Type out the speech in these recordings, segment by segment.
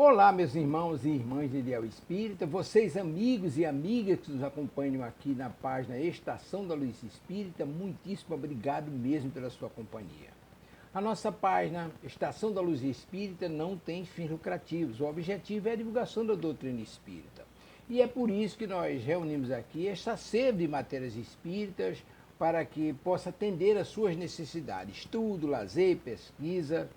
Olá, meus irmãos e irmãs de Ideal Espírita, vocês amigos e amigas que nos acompanham aqui na página Estação da Luz Espírita, muitíssimo obrigado mesmo pela sua companhia. A nossa página Estação da Luz Espírita não tem fins lucrativos, o objetivo é a divulgação da doutrina espírita. E é por isso que nós reunimos aqui esta sede de matérias espíritas para que possa atender às suas necessidades, estudo, lazer, pesquisa.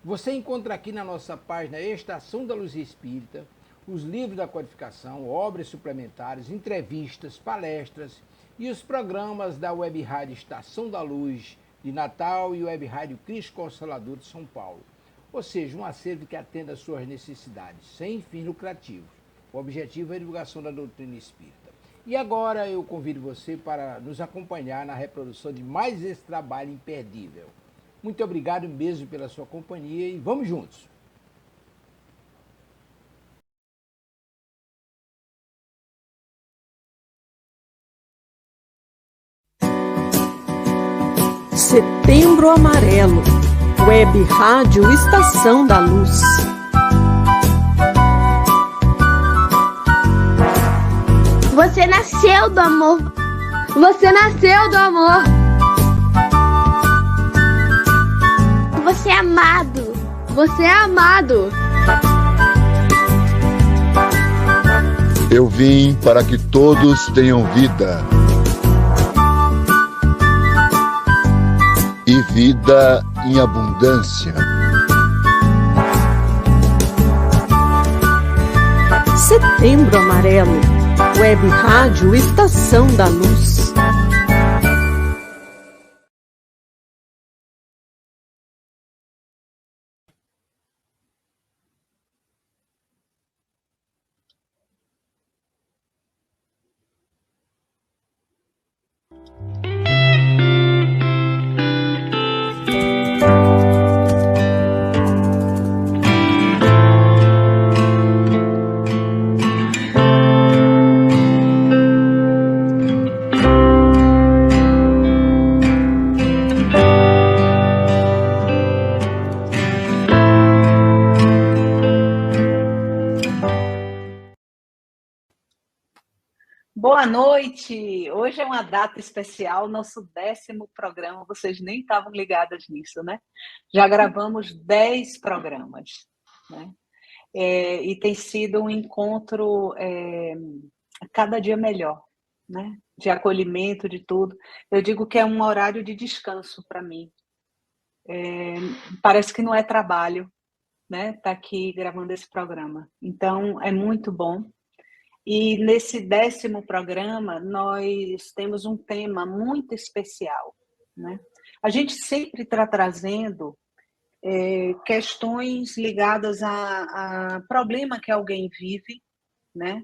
Você encontra aqui na nossa página Estação da Luz Espírita os livros da codificação, obras suplementares, entrevistas, palestras e os programas da Web Rádio Estação da Luz de Natal e Web Rádio Cristo Consolador de São Paulo. Ou seja, um acervo que atenda às suas necessidades, sem fins lucrativos. O objetivo é a divulgação da doutrina espírita. E agora eu convido você para nos acompanhar na reprodução de mais esse trabalho imperdível. Muito obrigado mesmo pela sua companhia e vamos juntos! Setembro Amarelo, Web Rádio Estação da Luz. Você nasceu do amor. Você nasceu do amor. Você é amado. Você é amado. Eu vim para que todos tenham vida. E vida em abundância. Setembro Amarelo, Web Rádio Estação da Luz. Boa noite! Hoje é uma data especial, nosso 10º programa, vocês nem estavam ligadas nisso, né? Já gravamos 10 programas, né? E tem sido um encontro cada dia melhor, né? De acolhimento, de tudo. Eu digo que é um horário de descanso para mim. Parece que não é trabalho, né? Tá aqui gravando esse programa. Então, é muito bom. E nesse 10º programa, nós temos um tema muito especial, né? A gente sempre está trazendo questões ligadas a problema que alguém vive, né?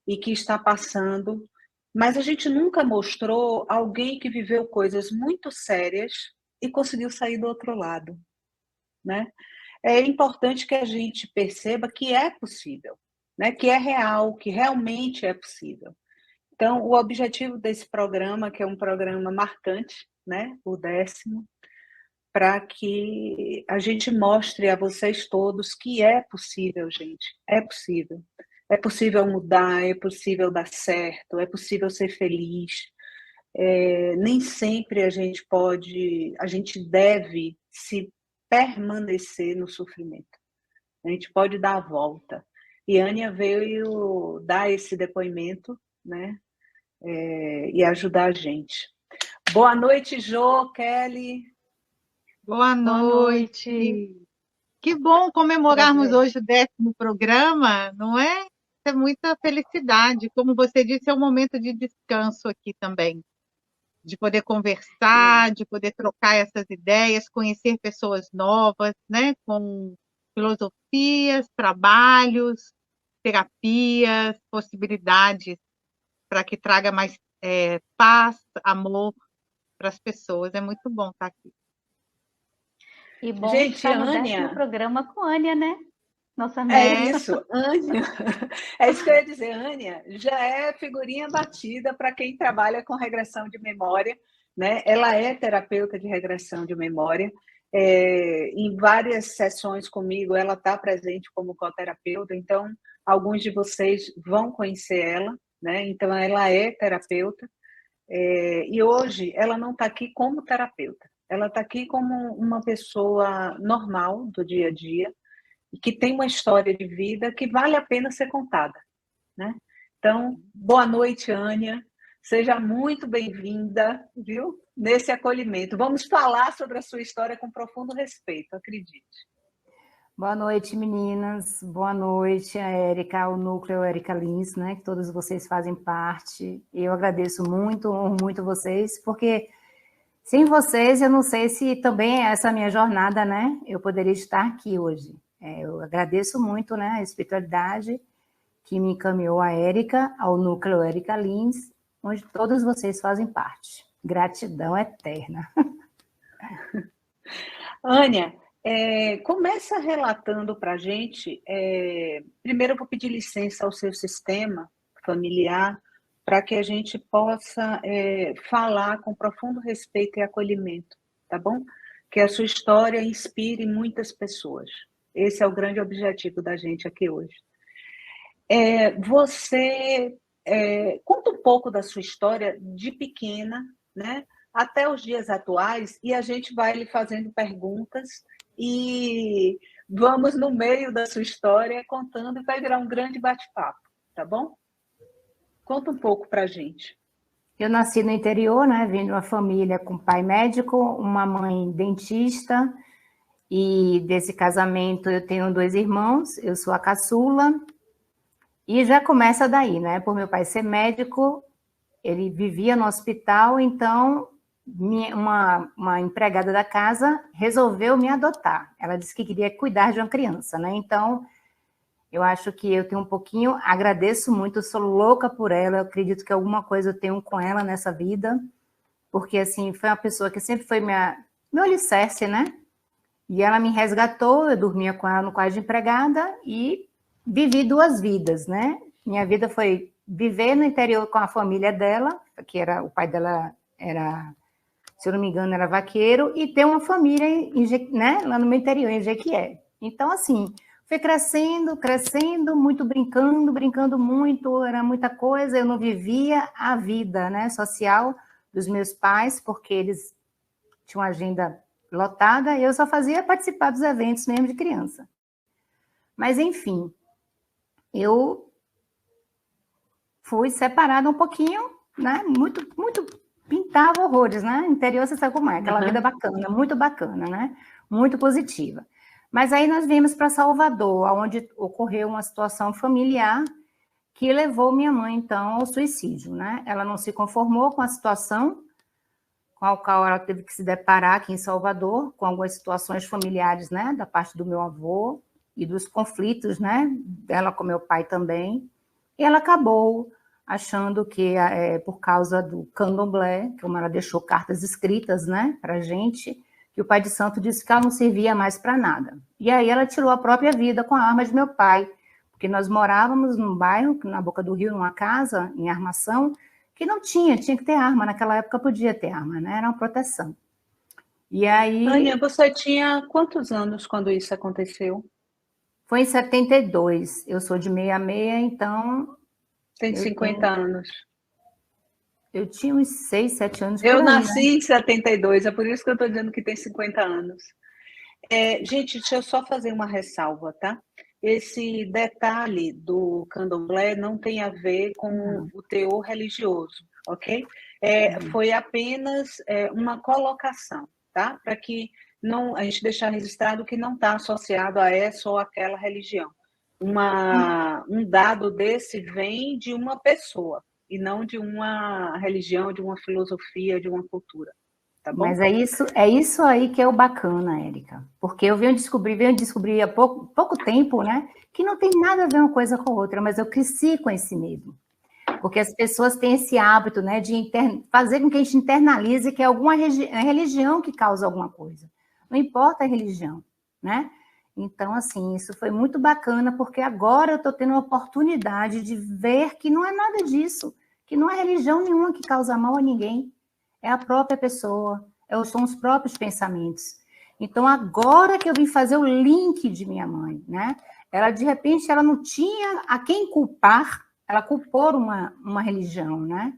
E que está passando, mas a gente nunca mostrou alguém que viveu coisas muito sérias e conseguiu sair do outro lado, né? É importante que a gente perceba que é possível, né, que é real, que realmente é possível. Então, o objetivo desse programa, que é um programa marcante, né, o 10º, para que a gente mostre a vocês todos que é possível, gente, é possível. É possível mudar, é possível dar certo, é possível ser feliz. Nem sempre a gente deve se permanecer no sofrimento. A gente pode dar a volta. E Ania veio dar esse depoimento, né? E ajudar a gente. Boa noite, Jô, Kelly. Boa noite. Que bom comemorarmos hoje o 10º programa, não é? É muita felicidade. Como você disse, é um momento de descanso aqui também. De poder conversar, de poder trocar essas ideias, conhecer pessoas novas, né? Com filosofias, trabalhos, terapias, possibilidades para que traga mais paz, amor para as pessoas. É muito bom estar aqui. E bom gente, estar no Ania, 10º programa com a Ania, né? Nossa amiga. É isso, Ania. É isso que eu ia dizer, Ania já é figurinha batida para quem trabalha com regressão de memória, né? Ela é terapeuta de regressão de memória. em várias sessões comigo, ela está presente como coterapeuta, então alguns de vocês vão conhecer ela, né? Então ela é terapeuta, e hoje ela não está aqui como terapeuta, ela está aqui como uma pessoa normal do dia a dia, que tem uma história de vida que vale a pena ser contada, né? Então, boa noite, Ania. Seja muito bem-vinda, viu? Nesse acolhimento. Vamos falar sobre a sua história com profundo respeito, acredite. Boa noite, meninas. Boa noite, a Érica, o Núcleo Érica Lins, né? Que todos vocês fazem parte. Eu agradeço muito, honro muito vocês, porque sem vocês, eu não sei se também essa minha jornada, né? Eu poderia estar aqui hoje. Eu agradeço muito, né? A espiritualidade que me encaminhou a Érica, ao Núcleo Érica Lins, onde todos vocês fazem parte. Gratidão eterna. Ania, começa relatando para a gente, primeiro eu vou pedir licença ao seu sistema familiar, para que a gente possa falar com profundo respeito e acolhimento, tá bom? Que a sua história inspire muitas pessoas. Esse é o grande objetivo da gente aqui hoje. Você conta um pouco da sua história de pequena, né, até os dias atuais, e a gente vai lhe fazendo perguntas e vamos no meio da sua história contando, e vai virar um grande bate-papo, tá bom? Conta um pouco para a gente. Eu nasci no interior, né, vim de uma família com pai médico, uma mãe dentista, e desse casamento eu tenho 2 irmãos, eu sou a caçula. E já começa daí, né? Por meu pai ser médico, ele vivia no hospital, então uma empregada da casa resolveu me adotar. Ela disse que queria cuidar de uma criança, né? Então, eu acho que eu tenho um pouquinho, agradeço muito, sou louca por ela, eu acredito que alguma coisa eu tenho com ela nessa vida, porque, assim, foi uma pessoa que sempre foi meu alicerce, né? E ela me resgatou, eu dormia com ela no quarto de empregada e vivi 2 vidas, né? Minha vida foi viver no interior com a família dela, que era o pai dela era, se eu não me engano, era vaqueiro, e ter uma família, né, lá no meu interior, em Jequié. Então, assim, fui crescendo, muito brincando muito, era muita coisa, eu não vivia a vida, né, social dos meus pais, porque eles tinham uma agenda lotada, e eu só fazia participar dos eventos mesmo de criança. Mas, enfim, eu fui separada um pouquinho, né? Muito pintava horrores, né? Interior, você sabe como é, aquela vida bacana, muito bacana, né? Muito positiva. Mas aí nós viemos para Salvador, onde ocorreu uma situação familiar que levou minha mãe, então, ao suicídio, né? Ela não se conformou com a situação com a qual ela teve que se deparar aqui em Salvador, com algumas situações familiares, né? Da parte do meu avô, e dos conflitos, né, dela com meu pai também, e ela acabou achando que, por causa do candomblé, como ela deixou cartas escritas, né, para a gente, que o pai de santo disse que ela não servia mais para nada. E aí ela tirou a própria vida com a arma de meu pai, porque nós morávamos num bairro, na Boca do Rio, numa casa em Armação, que não tinha que ter arma, naquela época podia ter arma, né, era uma proteção. E aí... Ania, você tinha quantos anos quando isso aconteceu? Foi em 72, eu sou de 66, então... Tem 50 anos. Eu tinha uns 6, 7 anos. Eu aí, nasci né? em 72, é por isso que eu estou dizendo que tem 50 anos. Gente, deixa eu só fazer uma ressalva, tá? Esse detalhe do candomblé não tem a ver com o teor religioso, ok? Foi apenas uma colocação, tá? Para que a gente deixar registrado que não está associado a essa ou aquela religião. Um dado desse vem de uma pessoa, e não de uma religião, de uma filosofia, de uma cultura. Tá bom? Mas é isso aí que é o bacana, Érica. Porque eu venho descobrir há pouco tempo, né, que não tem nada a ver uma coisa com a outra, mas eu cresci com esse medo. Porque as pessoas têm esse hábito, né, de fazer com que a gente internalize que é alguma religião que causa alguma coisa. Não importa a religião, né? Então, assim, isso foi muito bacana, porque agora eu estou tendo a oportunidade de ver que não é nada disso, que não é religião nenhuma que causa mal a ninguém, é a própria pessoa, são os próprios pensamentos. Então, agora que eu vim fazer o link de minha mãe, né? Ela, de repente, ela não tinha a quem culpar, ela culpou uma religião, né?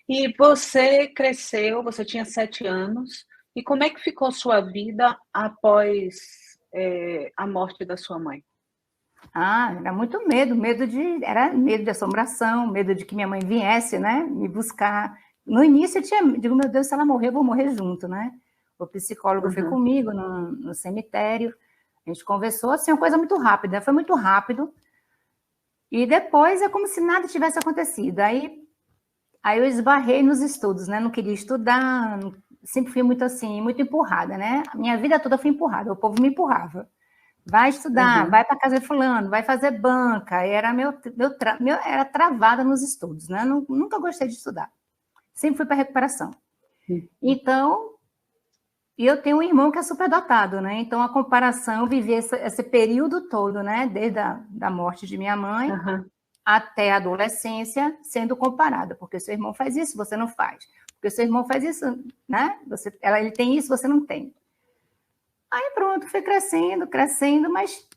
E você cresceu, você tinha 7 anos, e como é que ficou sua vida após a morte da sua mãe? Era muito era medo de assombração, medo de que minha mãe viesse, né, me buscar. No início eu digo, meu Deus, se ela morrer, eu vou morrer junto, né? O psicólogo foi comigo no cemitério, a gente conversou, assim, uma coisa muito rápida, foi muito rápido, e depois é como se nada tivesse acontecido. Aí eu esbarrei nos estudos, né? Não queria estudar, sempre fui muito assim, muito empurrada, né? A minha vida toda foi empurrada, o povo me empurrava. Vai estudar, vai para casa de fulano, vai fazer banca. Era era travada nos estudos, né? Nunca gostei de estudar. Sempre fui para recuperação. Então, eu tenho um irmão que é superdotado, né? Então, a comparação, eu vivi esse período todo, né? Desde da morte de minha mãe até a adolescência, sendo comparada. Porque seu irmão faz isso, você não faz. Porque seu irmão faz isso, né? Ele tem isso, você não tem. Aí pronto, fui crescendo, mas...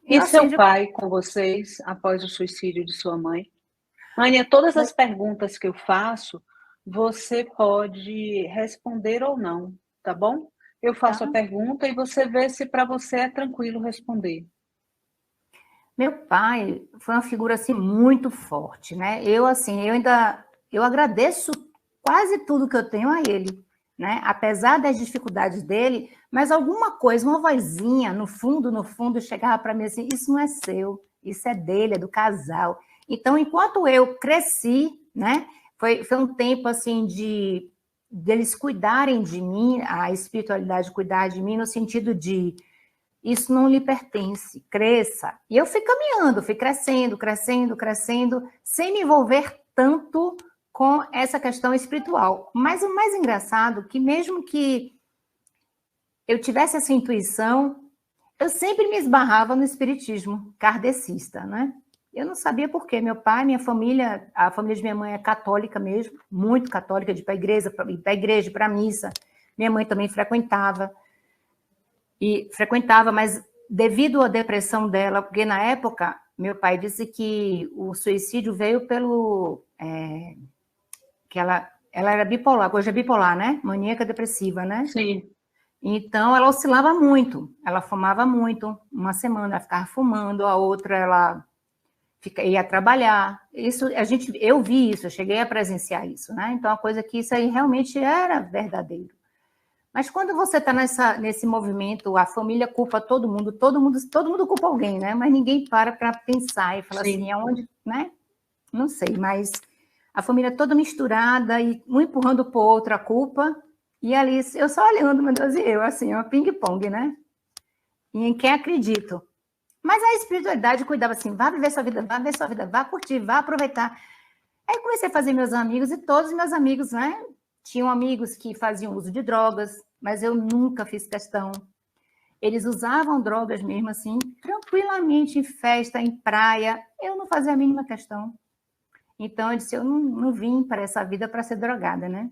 E seu pai com vocês, após o suicídio de sua mãe? Ania, todas as perguntas que eu faço, você pode responder ou não, tá bom? Eu faço a pergunta e você vê se para você é tranquilo responder. Meu pai foi uma figura, assim, muito forte, né? Eu agradeço quase tudo que eu tenho a ele, né? Apesar das dificuldades dele, mas alguma coisa, uma vozinha no fundo, chegava para mim assim, isso não é seu, isso é dele, é do casal. Então, enquanto eu cresci, né? Foi um tempo, assim, deles cuidarem de mim, a espiritualidade cuidar de mim, no sentido de isso não lhe pertence, cresça. E eu fui caminhando, fui crescendo, sem me envolver tanto com essa questão espiritual. Mas o mais engraçado, que mesmo que eu tivesse essa intuição, eu sempre me esbarrava no espiritismo kardecista, né? Eu não sabia por quê. Meu pai, minha família, a família de minha mãe é católica mesmo, muito católica, de ir para a igreja, para a missa. Minha mãe também frequentava, mas devido à depressão dela, porque na época, meu pai disse que o suicídio veio pelo... que ela era bipolar, hoje é bipolar, né? Maníaca depressiva, né? Sim. Então, ela oscilava muito, ela fumava muito, uma semana ela ficava fumando, a outra ela ia trabalhar. Eu vi isso, eu cheguei a presenciar isso, né? Então, a coisa que isso aí realmente era verdadeiro. Mas quando você está nesse movimento, a família culpa todo mundo culpa alguém, né? Mas ninguém para pensar e falar assim, aonde, né? Não sei, mas a família toda misturada e um empurrando para o outro a culpa, e ali eu só olhando, meu Deus, e eu, assim, uma ping-pong, né? E em quem acredito. Mas a espiritualidade cuidava assim, vá viver sua vida, vá curtir, vá aproveitar. Aí eu comecei a fazer meus amigos, e todos os meus amigos, né? Tinham amigos que faziam uso de drogas, mas eu nunca fiz questão. Eles usavam drogas mesmo assim, tranquilamente, em festa, em praia. Eu não fazia a mínima questão. Então, eu disse, eu não vim para essa vida para ser drogada, né?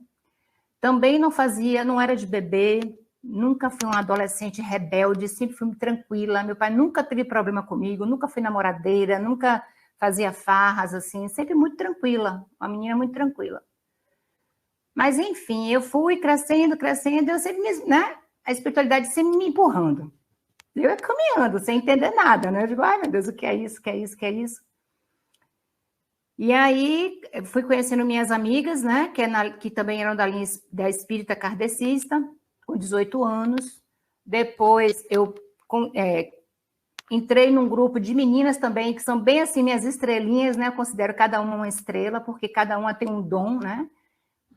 Também não era de beber, nunca fui uma adolescente rebelde, sempre fui tranquila. Meu pai nunca teve problema comigo, nunca fui namoradeira, nunca fazia farras, assim, sempre muito tranquila, uma menina muito tranquila. Mas, enfim, eu fui crescendo, eu sempre, né? A espiritualidade sempre me empurrando. Eu ia caminhando, sem entender nada, né? Eu digo, ai, meu Deus, o que é isso, o que é isso, o que é isso? E aí, fui conhecendo minhas amigas, né? Que também eram da linha da espírita kardecista, com 18 anos. Depois, eu entrei num grupo de meninas também, que são bem assim, minhas estrelinhas, né? Eu considero cada uma estrela, porque cada uma tem um dom, né?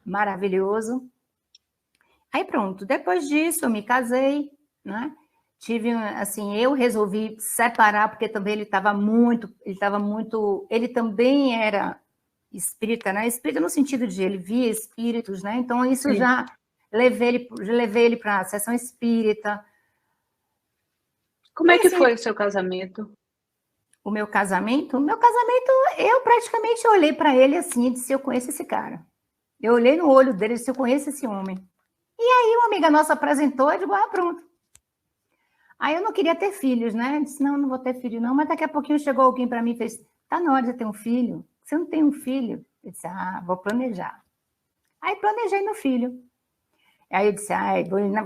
Maravilhoso. Aí pronto, depois disso eu me casei, né? Eu resolvi separar, porque também ele também era espírita, né? Espírita no sentido de ele via espíritos, né? Então isso já levei ele para a sessão espírita. Como é que foi o seu casamento? O meu casamento? Eu praticamente olhei para ele assim e disse, eu conheço esse cara. Eu olhei no olho dele e disse, eu conheço esse homem. Aí uma amiga nossa apresentou, eu digo, pronto. Aí eu não queria ter filhos, né? Eu disse, não vou ter filho não, mas daqui a pouquinho chegou alguém para mim e fez, tá na hora de você ter um filho? Você não tem um filho? Eu disse, vou planejar. Aí planejei meu filho. Aí eu disse,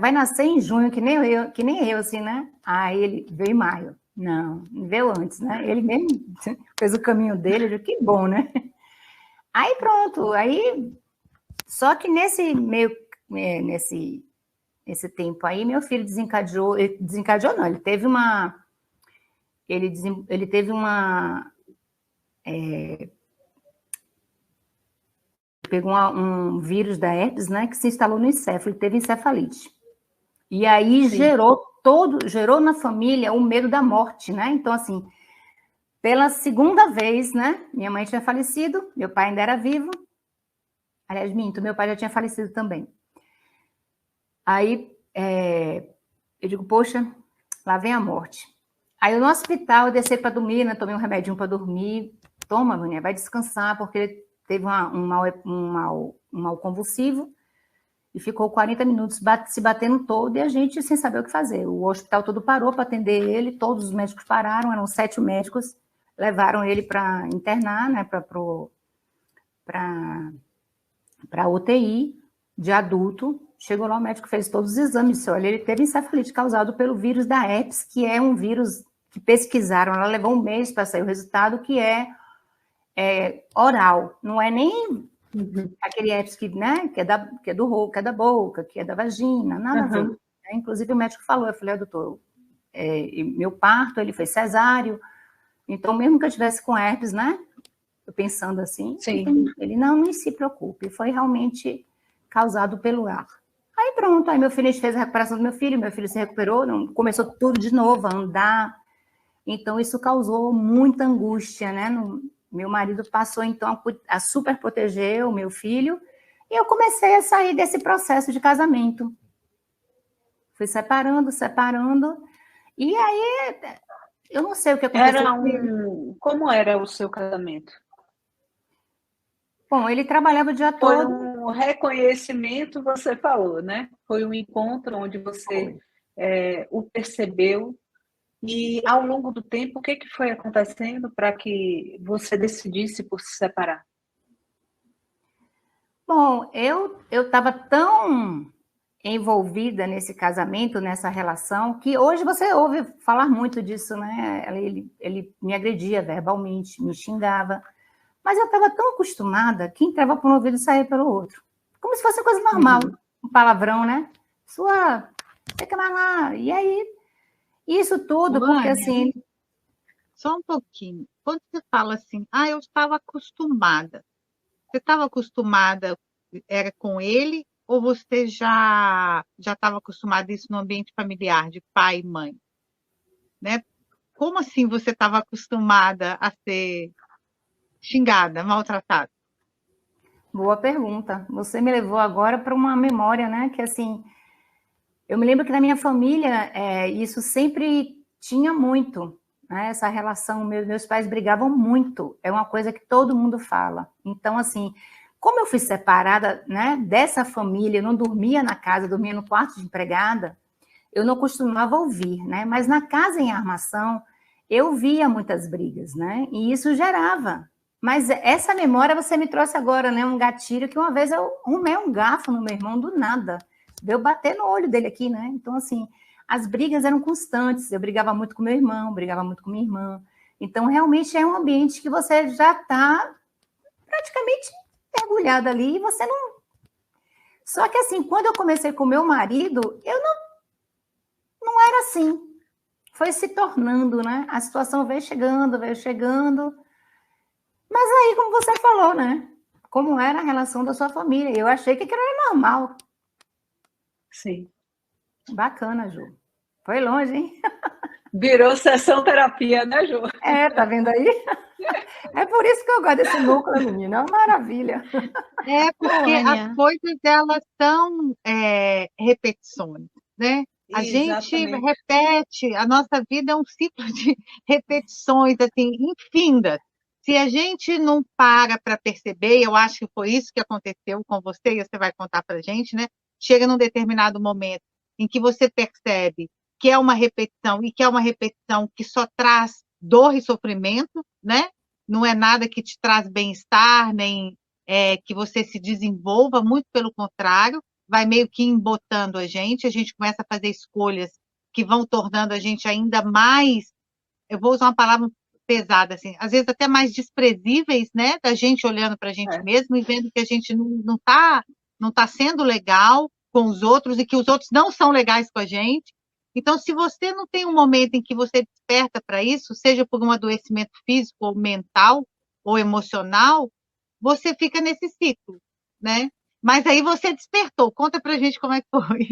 vai nascer em junho, que nem eu, assim, né? Aí ele veio em maio. Não, veio antes, né? Ele mesmo fez o caminho dele, eu digo, que bom, né? Aí pronto, só que nesse tempo aí, meu filho desencadeou não, ele teve pegou um vírus da herpes, né, que se instalou no encéfalo, ele teve encefalite. E aí gerou na família o medo da morte, né? Então, assim, pela segunda vez, né, minha mãe tinha falecido, meu pai ainda era vivo. Aliás, minto, meu pai já tinha falecido também. Aí, eu digo, poxa, lá vem a morte. Aí, no hospital, eu desci para dormir, né, tomei um remedinho para dormir. Toma, mulher, vai descansar, porque ele teve um mal convulsivo e ficou 40 minutos se batendo todo e a gente sem saber o que fazer. O hospital todo parou para atender ele, todos os médicos pararam, eram 7 médicos, levaram ele para internar, né, para UTI de adulto. Chegou lá, o médico fez todos os exames, disse, olha, ele teve encefalite causado pelo vírus da herpes, que é um vírus que pesquisaram, ela levou um mês para sair o resultado, que é oral, não é nem aquele herpes que, né, que é da boca, que é da vagina, nada a ver. Inclusive o médico falou, eu falei, doutor, meu parto, ele foi cesáreo, então mesmo que eu tivesse com herpes, né, eu pensando assim, ele não se preocupe, foi realmente causado pelo ar. Aí pronto, aí meu filho, a gente fez a recuperação do meu filho se recuperou, começou tudo de novo a andar, então isso causou muita angústia, né, meu marido passou, então, a super proteger o meu filho, e eu comecei a sair desse processo de casamento. Fui separando, e aí, eu não sei o que aconteceu. Como era o seu casamento? Bom, ele trabalhava o dia todo. Foi um reconhecimento, você falou, né? Foi um encontro onde você o percebeu. E, ao longo do tempo, o que foi acontecendo para que você decidisse por se separar? Bom, eu estava tão envolvida nesse casamento, nessa relação, que hoje você ouve falar muito disso, né? Ele me agredia verbalmente, me xingava, mas eu estava tão acostumada que entrava por um ouvido e saía pelo outro. Como se fosse coisa normal, um palavrão, né? Fica lá. E aí... Isso tudo, porque assim... Só um pouquinho. Quando você fala assim, eu estava acostumada. Você estava acostumada, era com ele, ou você já estava acostumada a isso no ambiente familiar, de pai e mãe? Né? Como assim você estava acostumada a ser xingada, maltratada? Boa pergunta. Você me levou agora para uma memória, né? Que assim... Eu me lembro que na minha família isso sempre tinha muito, né? Essa relação, meus pais brigavam muito, é uma coisa que todo mundo fala. Então, assim, como eu fui separada, né, dessa família, eu não dormia na casa, dormia no quarto de empregada, eu não costumava ouvir, né? Mas na casa em armação, eu via muitas brigas, né? E isso gerava. Mas essa memória você me trouxe agora, né? Um gatilho que uma vez eu arrumei um garfo no meu irmão do nada. Veio bater no olho dele aqui, né? Então, assim, as brigas eram constantes. Eu brigava muito com meu irmão, brigava muito com minha irmã. Então, realmente é um ambiente que você já está praticamente mergulhada ali e você não... Só que, assim, quando eu comecei com meu marido, eu não era assim. Foi se tornando, né? A situação veio chegando. Mas aí, como você falou, né? Como era a relação da sua família? Eu achei que aquilo era normal. Sim. Bacana, Ju. Foi longe, hein? Virou sessão terapia, né, Ju? Tá vendo aí? É por isso que eu gosto desse núcleo, menina. É uma maravilha. Porque as coisas, elas são repetições, né? A gente repete, a nossa vida é um ciclo de repetições, assim, infindas. Se a gente não para perceber, eu acho que foi isso que aconteceu com você, e você vai contar para a gente, né? chega num determinado momento em que você percebe que é uma repetição e que é uma repetição que só traz dor e sofrimento, né? Não é nada que te traz bem-estar, nem que você se desenvolva, muito pelo contrário, vai meio que embotando a gente começa a fazer escolhas que vão tornando a gente ainda mais, eu vou usar uma palavra pesada, assim, às vezes até mais desprezíveis, né, da gente olhando para a gente mesmo e vendo que a gente não tá sendo legal com os outros e que os outros não são legais com a gente. Então, se você não tem um momento em que você desperta para isso, seja por um adoecimento físico ou mental ou emocional, você fica nesse ciclo, né? Mas aí você despertou. Conta pra gente como é que foi.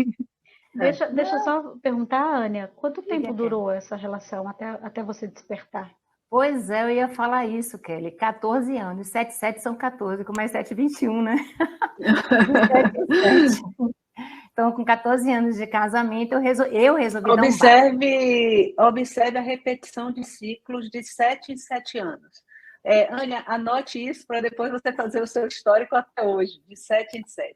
Deixa eu só perguntar, Ania, quanto tempo durou essa relação até você despertar? Pois é, eu ia falar isso, Kelly. 14 anos. 7 e 7 são 14, com mais 7, 21, né? 7 e 7. Então, com 14 anos de casamento, eu resolvi dar um Observe a repetição de ciclos de 7 em 7 anos. Ania, anote isso para depois você fazer o seu histórico até hoje, de 7 em 7.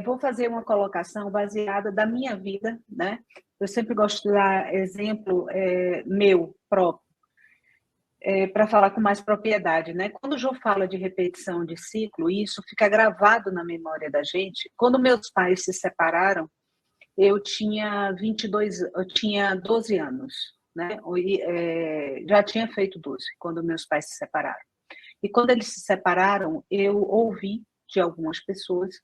Vou fazer uma colocação baseada da minha vida, né? Eu sempre gosto de dar exemplo meu próprio, para falar com mais propriedade, né? Quando o Jô fala de repetição de ciclo, isso fica gravado na memória da gente. Quando meus pais se separaram, eu tinha 12 anos, né? Já tinha feito 12 quando meus pais se separaram. E quando eles se separaram, eu ouvi de algumas pessoas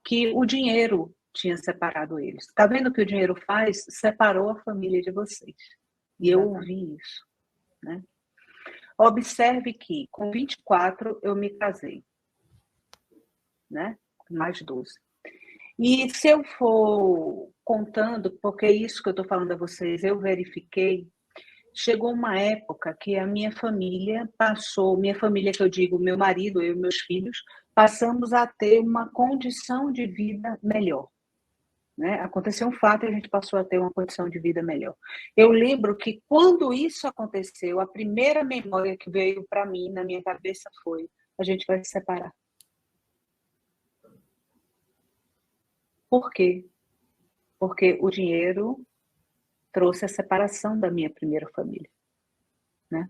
que o dinheiro tinha separado eles. Tá vendo o que o dinheiro faz? Separou a família de vocês. E eu ouvi isso, né? Observe que com 24 eu me casei, né? Mais 12. E se eu for contando, porque isso que eu estou falando a vocês, eu verifiquei, chegou uma época que a minha família que eu digo, meu marido, eu e meus filhos, passamos a ter uma condição de vida melhor. Né? Aconteceu um fato e a gente passou a ter uma condição de vida melhor. Eu lembro que quando isso aconteceu, a primeira memória que veio para mim, na minha cabeça, foi: a gente vai se separar. Por quê? Porque o dinheiro trouxe a separação da minha primeira família. Né?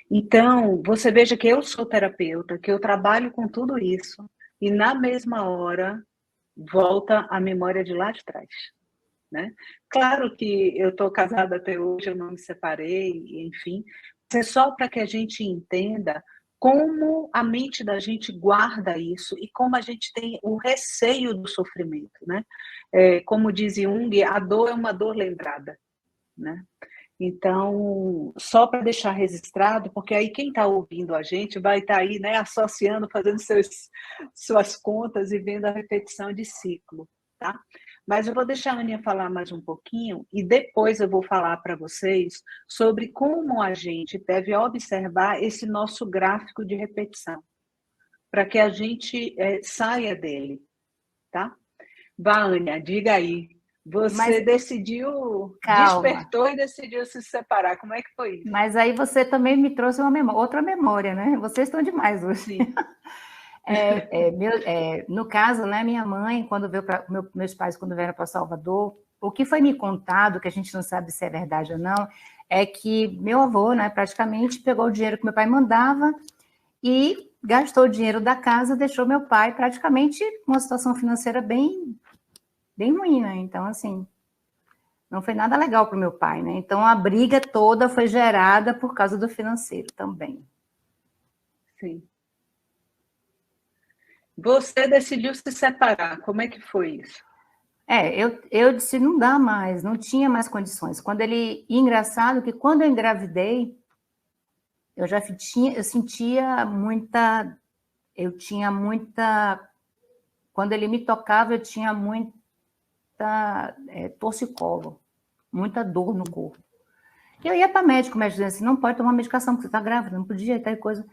Então, você veja que eu sou terapeuta, que eu trabalho com tudo isso, e na mesma hora volta a memória de lá de trás, né? Claro que eu estou casada até hoje, eu não me separei, enfim, é só para que a gente entenda como a mente da gente guarda isso e como a gente tem o receio do sofrimento, né? Como diz Jung, a dor é uma dor lembrada, né? Então, só para deixar registrado, porque aí quem está ouvindo a gente vai estar aí, né, associando, fazendo suas contas e vendo a repetição de ciclo, tá? Mas eu vou deixar a Aninha falar mais um pouquinho e depois eu vou falar para vocês sobre como a gente deve observar esse nosso gráfico de repetição, para que a gente saia dele, tá? Vá, Aninha, diga aí. Você decidiu, despertou e decidiu se separar. Como é que foi isso? Mas aí você também me trouxe outra memória, né? Vocês estão demais hoje. Sim. No caso, né, minha mãe, quando veio meus pais, quando vieram para Salvador, o que foi me contado, que a gente não sabe se é verdade ou não, é que meu avô, né, praticamente pegou o dinheiro que meu pai mandava e gastou o dinheiro da casa, deixou meu pai praticamente numa situação financeira bem ruim, né? Então, assim, não foi nada legal para o meu pai, né? Então, a briga toda foi gerada por causa do financeiro também. Sim. Você decidiu se separar. Como é que foi isso? Eu disse, não dá mais, não tinha mais condições. Engraçado que quando eu engravidei, eu sentia muita... Quando ele me tocava, eu tinha muita torcicolo, muita dor no corpo. Eu ia para médico dizendo assim, não pode tomar medicação porque você está grávida, não podia, tal coisa.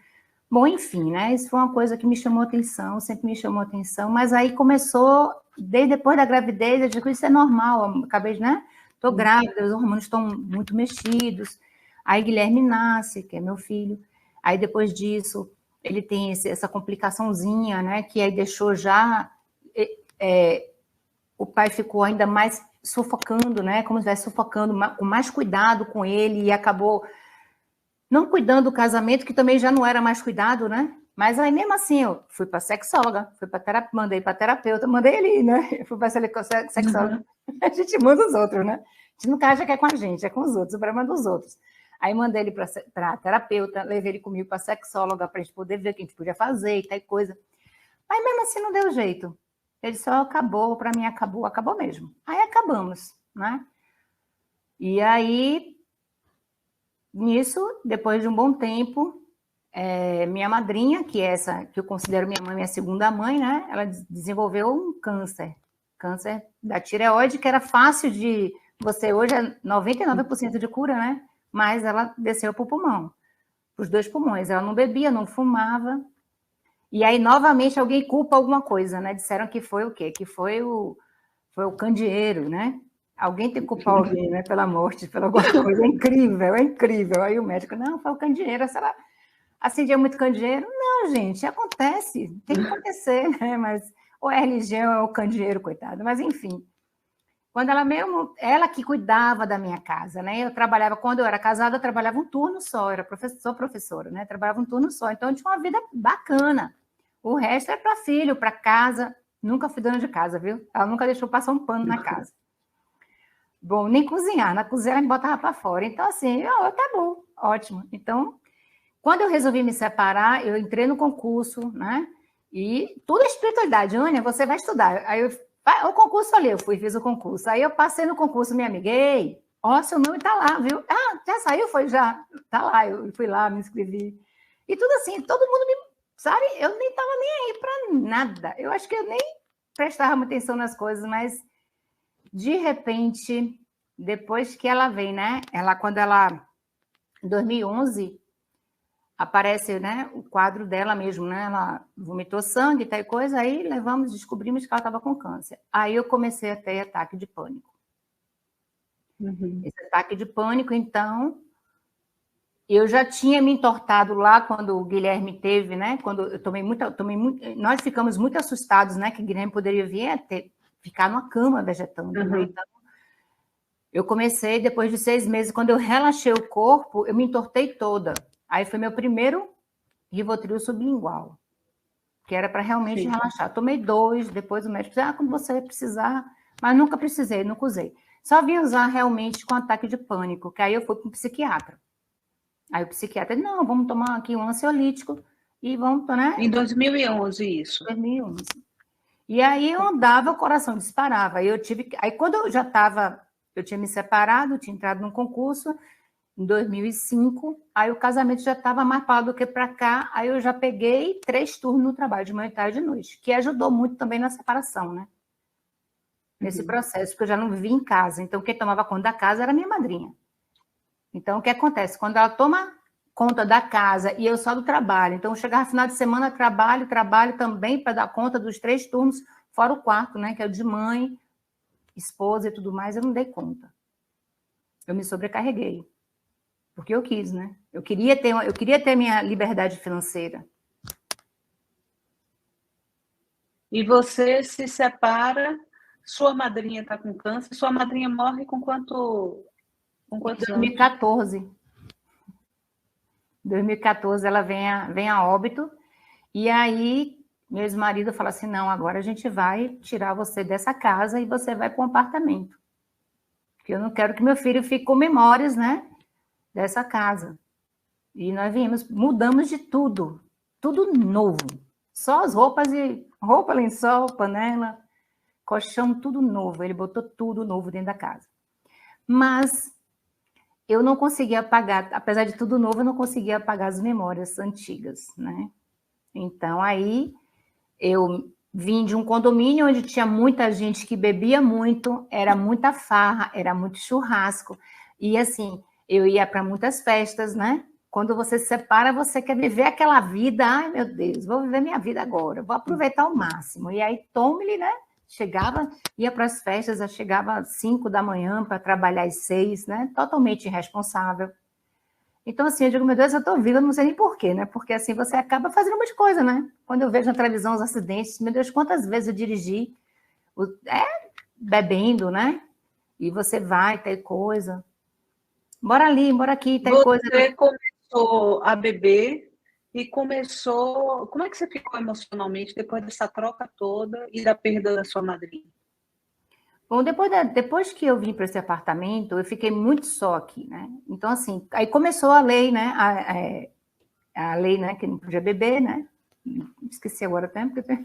Bom, enfim, né? Isso foi uma coisa que me chamou atenção, sempre me chamou atenção, mas aí começou, desde depois da gravidez, eu digo, isso é normal, eu acabei de, né? Estou grávida, os hormônios estão muito mexidos. Aí Guilherme nasce, que é meu filho. Aí depois disso, ele tem essa complicaçãozinha, né? Que aí deixou já... o pai ficou ainda mais sufocando, né? Como se estivesse sufocando, com mais cuidado com ele, e acabou não cuidando do casamento, que também já não era mais cuidado, né? Mas aí, mesmo assim, eu fui para sexóloga, mandei para terapeuta, mandei ele, né? Eu fui para sexóloga. A gente manda os outros, né? A gente nunca acha que é com a gente, é com os outros, o problema é dos outros. Aí mandei ele para terapeuta, levei ele comigo para sexóloga, para a gente poder ver o que a gente podia fazer e tal coisa. Aí, mesmo assim, não deu jeito. Ele só acabou, para mim acabou mesmo. Aí acabamos, né? E aí, nisso, depois de um bom tempo, minha madrinha, que é essa, que eu considero minha mãe, minha segunda mãe, né? Ela desenvolveu um câncer da tireoide, que era fácil de... hoje é 99% de cura, né? Mas ela desceu para o pulmão, para os 2 pulmões. Ela não bebia, não fumava. E aí, novamente, alguém culpa alguma coisa, né? Disseram que foi o quê? Que foi o candeeiro, né? Alguém tem que culpar alguém, né? Pela morte, pela alguma coisa. É incrível, é incrível. Aí o médico, não, foi o candeeiro. Será? Acendia muito candeeiro? Não, gente, acontece. Tem que acontecer, né? Mas ou é religião ou é o candeeiro, coitado. Mas, enfim. Quando ela que cuidava da minha casa, né? Eu trabalhava, quando eu era casada, eu trabalhava um turno só, sou professora, né? Trabalhava um turno só, então eu tinha uma vida bacana. O resto é para filho, para casa. Nunca fui dona de casa, viu? Ela nunca deixou passar um pano na casa. Bom, nem cozinhar. Na cozinha ela me botava para fora. Então, assim, tá bom, ótimo. Então, quando eu resolvi me separar, eu entrei no concurso, né? E tudo é espiritualidade. Ânia, você vai estudar. Aí o concurso ali, eu fiz o concurso. Aí eu passei no concurso, me amiguei. Ó, seu nome tá lá, viu? Ah, já saiu? Foi já. Tá lá, eu fui lá, me inscrevi. E tudo assim, todo mundo me... Sabe? Eu nem tava nem aí para nada. Eu acho que eu nem prestava muita atenção nas coisas, mas de repente, depois que ela vem, né? Em 2011, aparece, né, o quadro dela mesmo, né? Ela vomitou sangue e tal coisa, aí descobrimos que ela estava com câncer. Aí eu comecei a ter ataque de pânico. Esse ataque de pânico, então, eu já tinha me entortado lá quando o Guilherme teve, né? Quando eu nós ficamos muito assustados, né? Que o Guilherme poderia vir ficar numa cama vegetando. Né? Então, eu comecei, depois de 6 meses, quando eu relaxei o corpo, eu me entortei toda. Aí foi meu primeiro Rivotril sublingual, que era para realmente relaxar. Tomei 2, depois o médico disse, quando você precisar, mas nunca precisei, nunca usei. Só vim usar realmente com ataque de pânico, que aí eu fui para um psiquiatra. Aí o psiquiatra disse, não, vamos tomar aqui um ansiolítico e vamos, né? Em 2011, isso. 2011. E aí eu andava, o coração disparava. Aí quando eu tinha me separado, tinha entrado num concurso, em 2005, aí o casamento já estava mais para lá do que para cá, aí eu já peguei 3 turnos no trabalho, de manhã, tarde e de noite, que ajudou muito também na separação, né? Nesse processo, porque eu já não vivia em casa. Então, quem tomava conta da casa era minha madrinha. Então, o que acontece? Quando ela toma conta da casa e eu só do trabalho, então eu chegava final de semana, trabalho também para dar conta dos 3 turnos, fora o quarto, né? Que é o de mãe, esposa e tudo mais, eu não dei conta. Eu me sobrecarreguei. Porque eu quis, né? Eu queria ter minha liberdade financeira. E você se separa, sua madrinha está com câncer, sua madrinha morre com quantos anos? 2014. 2014 ela vem a óbito, e aí meu ex-marido fala assim, não, agora a gente vai tirar você dessa casa e você vai para um apartamento. Porque eu não quero que meu filho fique com memórias, né? Dessa casa. E nós mudamos de tudo novo. Só as roupa, lençol, panela, colchão, tudo novo. Ele botou tudo novo dentro da casa. Mas eu não conseguia apagar, apesar de tudo novo, eu não conseguia apagar as memórias antigas, né? Então, aí, eu vim de um condomínio onde tinha muita gente que bebia muito, era muita farra, era muito churrasco. E, assim, eu ia para muitas festas, né? Quando você se separa, você quer viver aquela vida. Ai, meu Deus, vou viver minha vida agora, vou aproveitar ao máximo. E aí, tome-lhe, né? Ia para as festas, eu chegava às 5 da manhã para trabalhar às 6, né? Totalmente irresponsável. Então, assim, eu digo, meu Deus, eu estou viva, não sei nem porquê, né? Porque, assim, você acaba fazendo um monte de coisa, né? Quando eu vejo na televisão os acidentes, meu Deus, quantas vezes eu dirigi... bebendo, né? E você vai, tem coisa. Bora ali, bora aqui, tem coisa. Você começou a beber e começou... Como é que você ficou emocionalmente depois dessa troca toda e da perda da sua madrinha? Bom, depois que eu vim para esse apartamento, eu fiquei muito só aqui, né? Então, assim, aí começou a lei, né? A lei, né? Que não podia beber, né? Esqueci agora até, porque...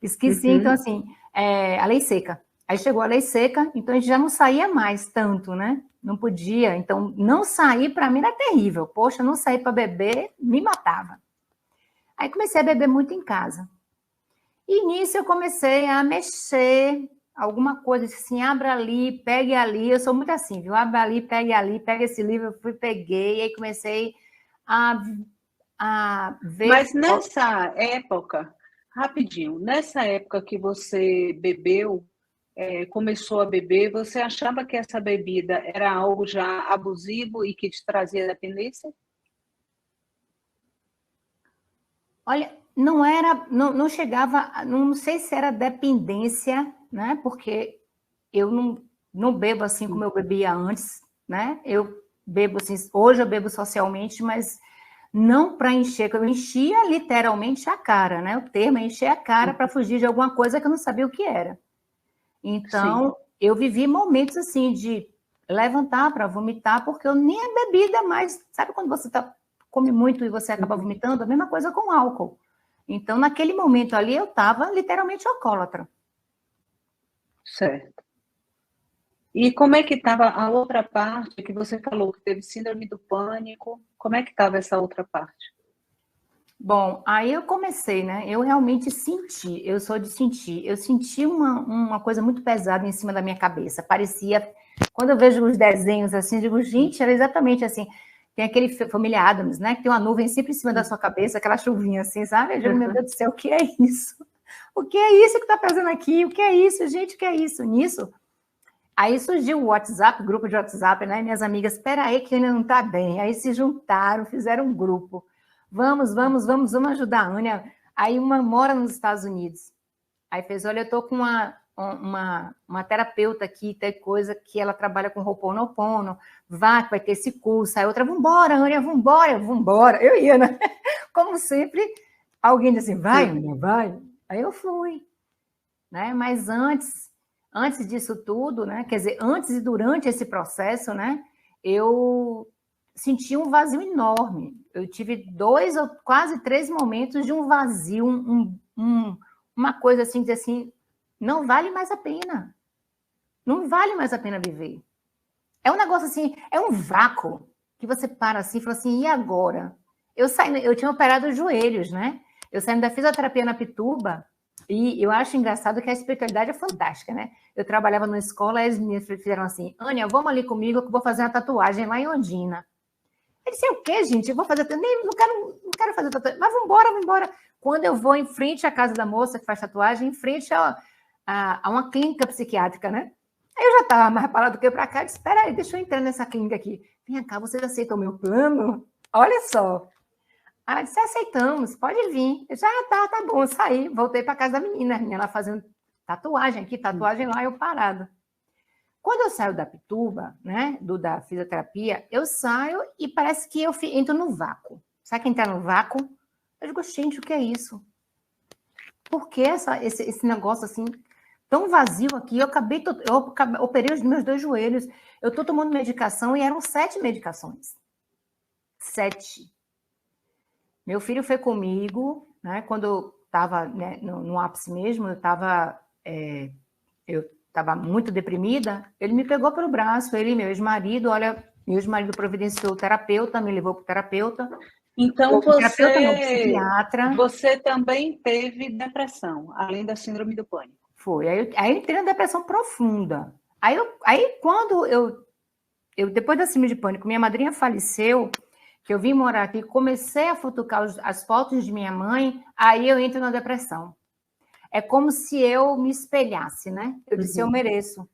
Esqueci, então, assim, a lei seca. Aí chegou a lei seca, então a gente já não saía mais tanto, né? Não podia. Então, não sair para mim era terrível. Poxa, não sair para beber me matava. Aí comecei a beber muito em casa. E nisso eu comecei a mexer alguma coisa, assim, abra ali, pegue ali. Eu sou muito assim, viu? Abra ali, pega esse livro, eu fui, peguei, e aí comecei a ver... Mas nessa época, rapidinho, nessa época que você bebeu, começou a beber, você achava que essa bebida era algo já abusivo e que te trazia dependência? Olha, não era, não chegava, não sei se era dependência, né? Porque eu não bebo assim como eu bebia antes, né? Eu bebo assim, hoje eu bebo socialmente, mas não para encher, eu enchia literalmente a cara, né? O termo é encher a cara para fugir de alguma coisa que eu não sabia o que era. Então, eu vivi momentos assim de levantar para vomitar, porque eu nem a bebida mais... Sabe quando você come muito e você acaba vomitando? A mesma coisa com álcool. Então, naquele momento ali, eu estava literalmente alcoólatra. Certo. E como é que estava a outra parte que você falou que teve síndrome do pânico? Como é que estava essa outra parte? Bom, aí eu comecei, né? Eu realmente senti, eu sou de sentir. Eu senti uma coisa muito pesada em cima da minha cabeça. Parecia, quando eu vejo os desenhos assim, eu digo, gente, era exatamente assim. Tem aquele Família Addams, né? Que tem uma nuvem sempre em cima da sua cabeça, aquela chuvinha assim, sabe? Eu digo, meu Deus do céu, o que é isso? O que é isso que está fazendo aqui? O que é isso, gente? O que é isso? Nisso, aí surgiu o WhatsApp, grupo de WhatsApp, né? Minhas amigas, espera aí que ainda não está bem. Aí se juntaram, fizeram um grupo. Vamos ajudar a Ânia. Aí uma mora nos Estados Unidos. Aí fez, olha, eu tô com uma terapeuta aqui, tem coisa que ela trabalha com Ho'oponopono, vai ter esse curso. Aí outra, vambora, Ânia, vambora. Eu ia, né? Como sempre, alguém disse assim, vai, Ânia, vai. Aí eu fui, né? Mas antes disso tudo, né? Quer dizer, antes e durante esse processo, né? Eu senti um vazio enorme. Eu tive 2 ou quase 3 momentos de um vazio, uma coisa assim, dizer assim, não vale mais a pena. Não vale mais a pena viver. É um negócio assim, é um vácuo que você para assim e fala assim, e agora? Eu tinha operado os joelhos, né? Eu saí da fisioterapia na Pituba e eu acho engraçado que a espiritualidade é fantástica, né? Eu trabalhava numa escola e as meninas fizeram assim, Ânia, vamos ali comigo que eu vou fazer uma tatuagem lá em Ondina. Eu disse, o quê, gente? Eu vou fazer tatuagem? Não quero fazer tatuagem. Mas vambora. Quando eu vou em frente à casa da moça que faz tatuagem, em frente a uma clínica psiquiátrica, né? Aí eu já estava mais para lá do que para cá. Eu disse, espera aí, deixa eu entrar nessa clínica aqui. Vem cá, vocês aceitam o meu plano? Olha só. Aí ela disse, aceitamos, pode vir. Eu já, tá bom, eu saí. Voltei para casa da menina, ela fazendo tatuagem aqui, tatuagem lá, eu parado. Quando eu saio da Pituba, né, da fisioterapia, eu saio e parece que eu entro no vácuo. Sabe quem entra no vácuo? Eu digo, gente, o que é isso? Por que esse negócio assim, tão vazio aqui? Eu operei os meus 2 joelhos, eu estou tomando medicação e eram 7 medicações. 7. Meu filho foi comigo, né, quando eu estava, né, no ápice mesmo, eu estava muito deprimida, ele me pegou pelo braço, ele, meu ex-marido, olha, meu ex-marido providenciou o terapeuta, me levou para o terapeuta. Então, psiquiatra. Você também teve depressão, além da síndrome do pânico? Foi. Aí eu entrei na depressão profunda. Aí quando eu depois da síndrome de pânico, minha madrinha faleceu, que eu vim morar aqui, comecei a futucar as fotos de minha mãe, aí eu entro na depressão. É como se eu me espelhasse, né? Eu disse, eu mereço.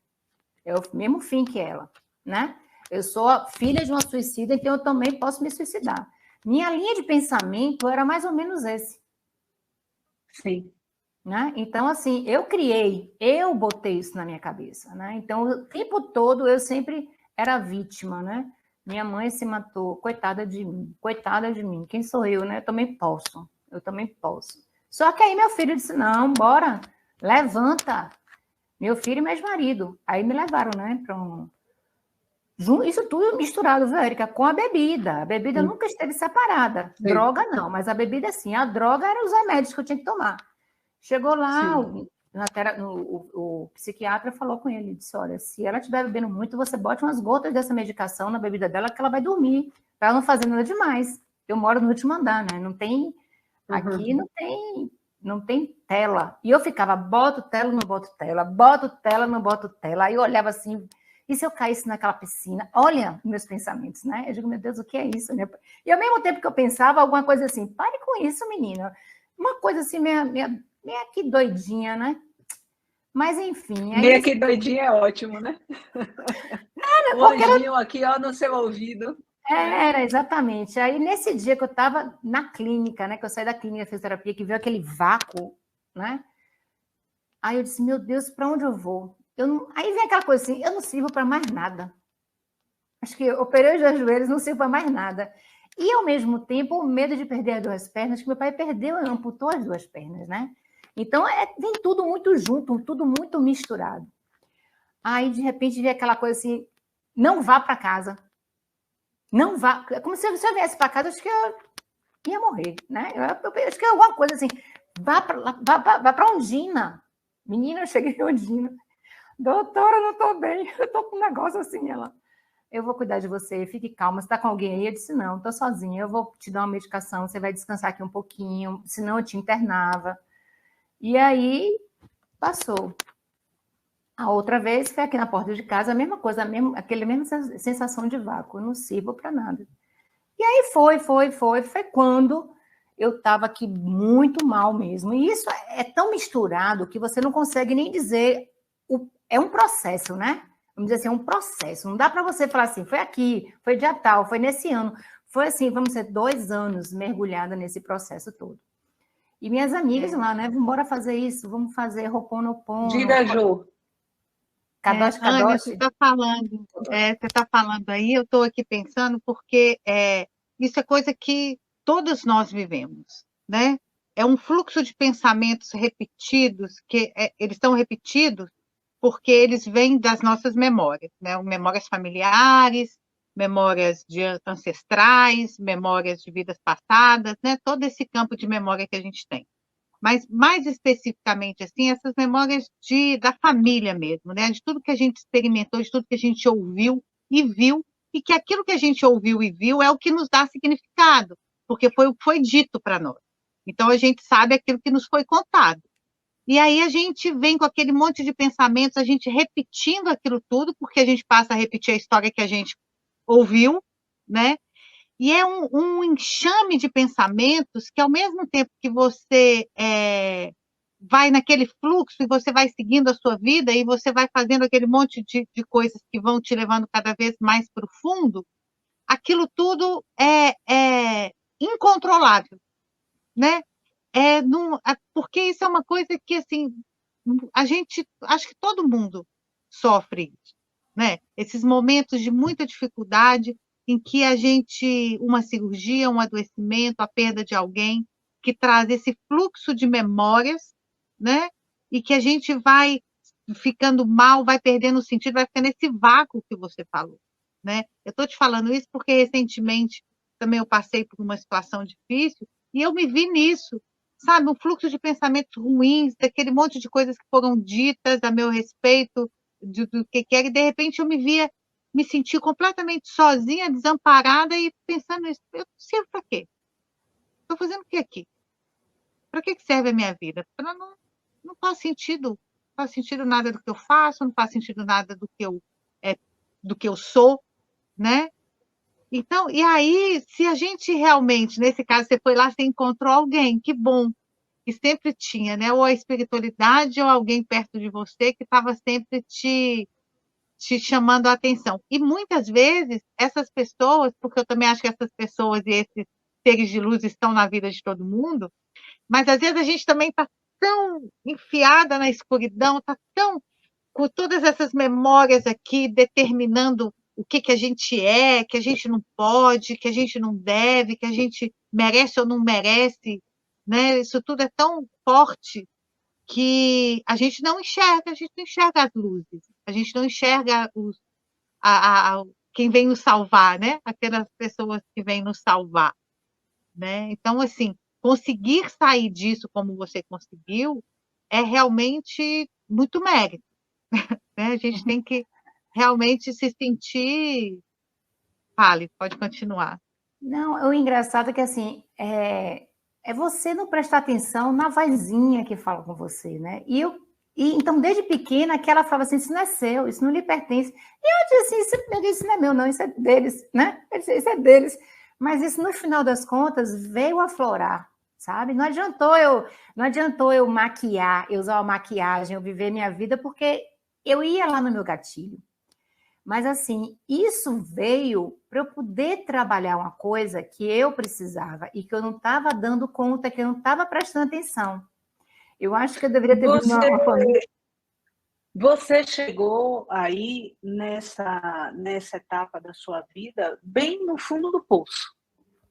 É o mesmo fim que ela, né? Eu sou filha de uma suicida, então eu também posso me suicidar. Minha linha de pensamento era mais ou menos esse. Sim. né? Então, assim, eu botei isso na minha cabeça, né? Então, o tempo todo eu sempre era vítima, né? Minha mãe se matou, coitada de mim. Quem sou eu, né? Eu também posso. Só que aí meu filho disse, não, bora, levanta. Meu filho e meu ex-marido. Aí me levaram, né, para isso tudo misturado, viu, Érica, com a bebida. A bebida nunca esteve separada. Sim. Droga, não, mas a bebida, sim. A droga eram os remédios que eu tinha que tomar. Chegou lá, o psiquiatra falou com ele, disse, olha, se ela estiver bebendo muito, você bote umas gotas dessa medicação na bebida dela que ela vai dormir, para ela não fazer nada demais. Eu moro no último andar, né? Não tem... Aqui não tem tela. E eu ficava, boto tela, não boto tela, boto tela, não boto tela. Aí eu olhava assim, e se eu caísse naquela piscina? Olha meus pensamentos, né? Eu digo, meu Deus, o que é isso? E ao mesmo tempo que eu pensava, alguma coisa assim, pare com isso, menina. Uma coisa assim, meio que doidinha, né? Mas, enfim... Meio que doidinha é ótimo, né? Um anjinho aqui, ó, no seu ouvido. Era, exatamente. Aí, nesse dia que eu estava na clínica, né? Que eu saí da clínica de fisioterapia, que viu aquele vácuo, né? Aí eu disse, meu Deus, para onde eu vou? Aí vem aquela coisa assim, eu não sirvo para mais nada. Acho que eu operei os dois joelhos, não sirvo para mais nada. E, ao mesmo tempo, o medo de perder as duas pernas, que meu pai perdeu e amputou as duas pernas, né? Então, vem tudo muito junto, tudo muito misturado. Aí, de repente, vem aquela coisa assim, não vá para casa. Não vá. É como se eu viesse para casa, acho que eu ia morrer, né? Eu acho que é alguma coisa assim. Vá para Ondina. Menina, eu cheguei em Ondina. Doutora, eu não estou bem. Eu estou com um negócio assim, ela. Eu vou cuidar de você, fique calma. Você está com alguém aí? Eu disse, não, estou sozinha. Eu vou te dar uma medicação, você vai descansar aqui um pouquinho, senão eu te internava. E aí, passou. A outra vez foi aqui na porta de casa, a mesma coisa, aquela mesma sensação de vácuo, eu não sirvo para nada. E aí foi quando eu estava aqui muito mal mesmo. E isso é tão misturado que você não consegue nem dizer, é um processo, né? Vamos dizer assim, é um processo. Não dá para você falar assim, foi aqui, foi dia tal, foi nesse ano. Foi assim, vamos dizer, 2 anos mergulhada nesse processo todo. E minhas amigas lá, né? Vamos embora fazer isso, vamos fazer Ho'oponopono. Diga, Jô. Kadosh. Você está falando aí, eu estou aqui pensando, porque isso é coisa que todos nós vivemos, né? É um fluxo de pensamentos repetidos, que eles estão repetidos porque eles vêm das nossas memórias, né? Memórias familiares, memórias de ancestrais, memórias de vidas passadas, né? Todo esse campo de memória que a gente tem. Mas, mais especificamente, assim, essas memórias da família mesmo, né? De tudo que a gente experimentou, de tudo que a gente ouviu e viu, e que aquilo que a gente ouviu e viu é o que nos dá significado, porque foi o que foi dito para nós. Então, a gente sabe aquilo que nos foi contado. E aí a gente vem com aquele monte de pensamentos, a gente repetindo aquilo tudo, porque a gente passa a repetir a história que a gente ouviu, né? E é um enxame de pensamentos que, ao mesmo tempo que você vai naquele fluxo e você vai seguindo a sua vida e você vai fazendo aquele monte de coisas que vão te levando cada vez mais para o fundo, aquilo tudo é incontrolável, né? Porque isso é uma coisa que, assim, acho que todo mundo sofre isso, né? Esses momentos de muita dificuldade, em que uma cirurgia, um adoecimento, a perda de alguém, que traz esse fluxo de memórias, né? E que a gente vai ficando mal, vai perdendo o sentido, vai ficando nesse vácuo que você falou, né? Eu estou te falando isso porque recentemente também eu passei por uma situação difícil e eu me vi nisso, sabe? Um fluxo de pensamentos ruins, daquele monte de coisas que foram ditas a meu respeito, do que era, e de repente eu me senti completamente sozinha, desamparada e pensando nisso, eu sirvo para quê? Estou fazendo o que aqui? Para que serve a minha vida? Não faz sentido. Não faz sentido nada do que eu faço, não faz sentido nada do que eu sou, né? Então, e aí, se a gente realmente, nesse caso, você foi lá, você encontrou alguém, que bom, que sempre tinha, né? Ou a espiritualidade ou alguém perto de você que estava sempre te chamando a atenção. E muitas vezes, essas pessoas, porque eu também acho que essas pessoas e esses seres de luz estão na vida de todo mundo, mas às vezes a gente também está tão enfiada na escuridão, está tão com todas essas memórias aqui determinando o que a gente é, que a gente não pode, que a gente não deve, que a gente merece ou não merece, né? Isso tudo é tão forte que a gente não enxerga as luzes, a gente não enxerga quem vem nos salvar, né? Aquelas pessoas que vêm nos salvar, né? Então, assim, conseguir sair disso como você conseguiu é realmente muito mérito, né? A gente tem que realmente se sentir... Fale, pode continuar. Não, o engraçado é que, assim, é você não prestar atenção na vozinha que fala com você, né? Então, desde pequena, que ela falava assim, isso não é seu, isso não lhe pertence. E eu disse assim, isso não é meu, não, isso é deles, né? Eu disse, isso é deles. Mas isso, no final das contas, veio aflorar, sabe? Não adiantou eu maquiar, eu usar uma maquiagem, eu viver minha vida, porque eu ia lá no meu gatilho. Mas, assim, isso veio para eu poder trabalhar uma coisa que eu precisava e que eu não estava dando conta, que eu não estava prestando atenção. Eu acho que eu deveria ter vindo uma família. Você chegou aí nessa etapa da sua vida bem no fundo do poço,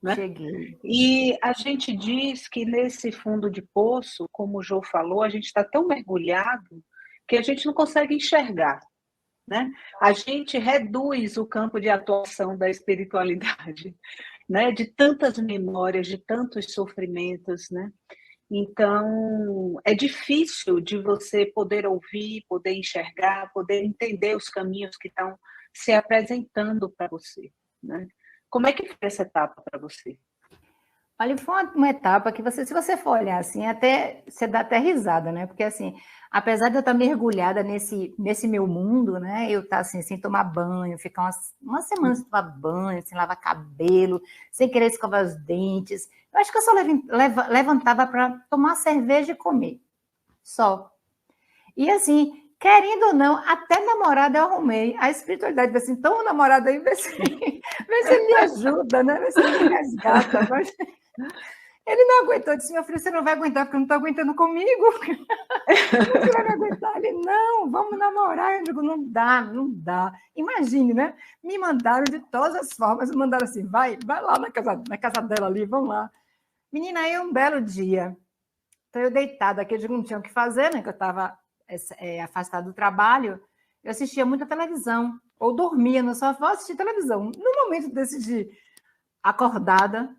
né? Cheguei. E a gente diz que nesse fundo de poço, como o Jô falou, a gente está tão mergulhado que a gente não consegue enxergar, né? A gente reduz o campo de atuação da espiritualidade, né? De tantas memórias, de tantos sofrimentos, né? Então, é difícil de você poder ouvir, poder enxergar, poder entender os caminhos que estão se apresentando para você, né? Como é que foi essa etapa para você? Olha, foi uma etapa que se você for olhar assim, você dá até risada, né? Porque assim, apesar de eu estar mergulhada nesse meu mundo, né? Eu estar assim, sem tomar banho, ficar uma semana sem tomar banho, sem lavar cabelo, sem querer escovar os dentes. Eu acho que eu só levantava para tomar cerveja e comer. Só. E assim, querendo ou não, até namorada eu arrumei. A espiritualidade disse assim, então o namorado aí vê se ele me ajuda, né? Vê se ele me resgata. Mas... Ele não aguentou, disse, meu filho, você não vai aguentar porque eu não estou aguentando comigo. Você vai me aguentar? Ele, não, vamos namorar. Eu digo, não dá. Imagine, né? Me mandaram de todas as formas, me mandaram assim, vai lá na casa dela ali, vamos lá. Menina, aí um belo dia, então eu deitada aqui, eu digo, não tinha o que fazer, né? Que eu estava afastada do trabalho, eu assistia muita televisão, ou dormia no sofá, assistia televisão. No momento decidi acordada,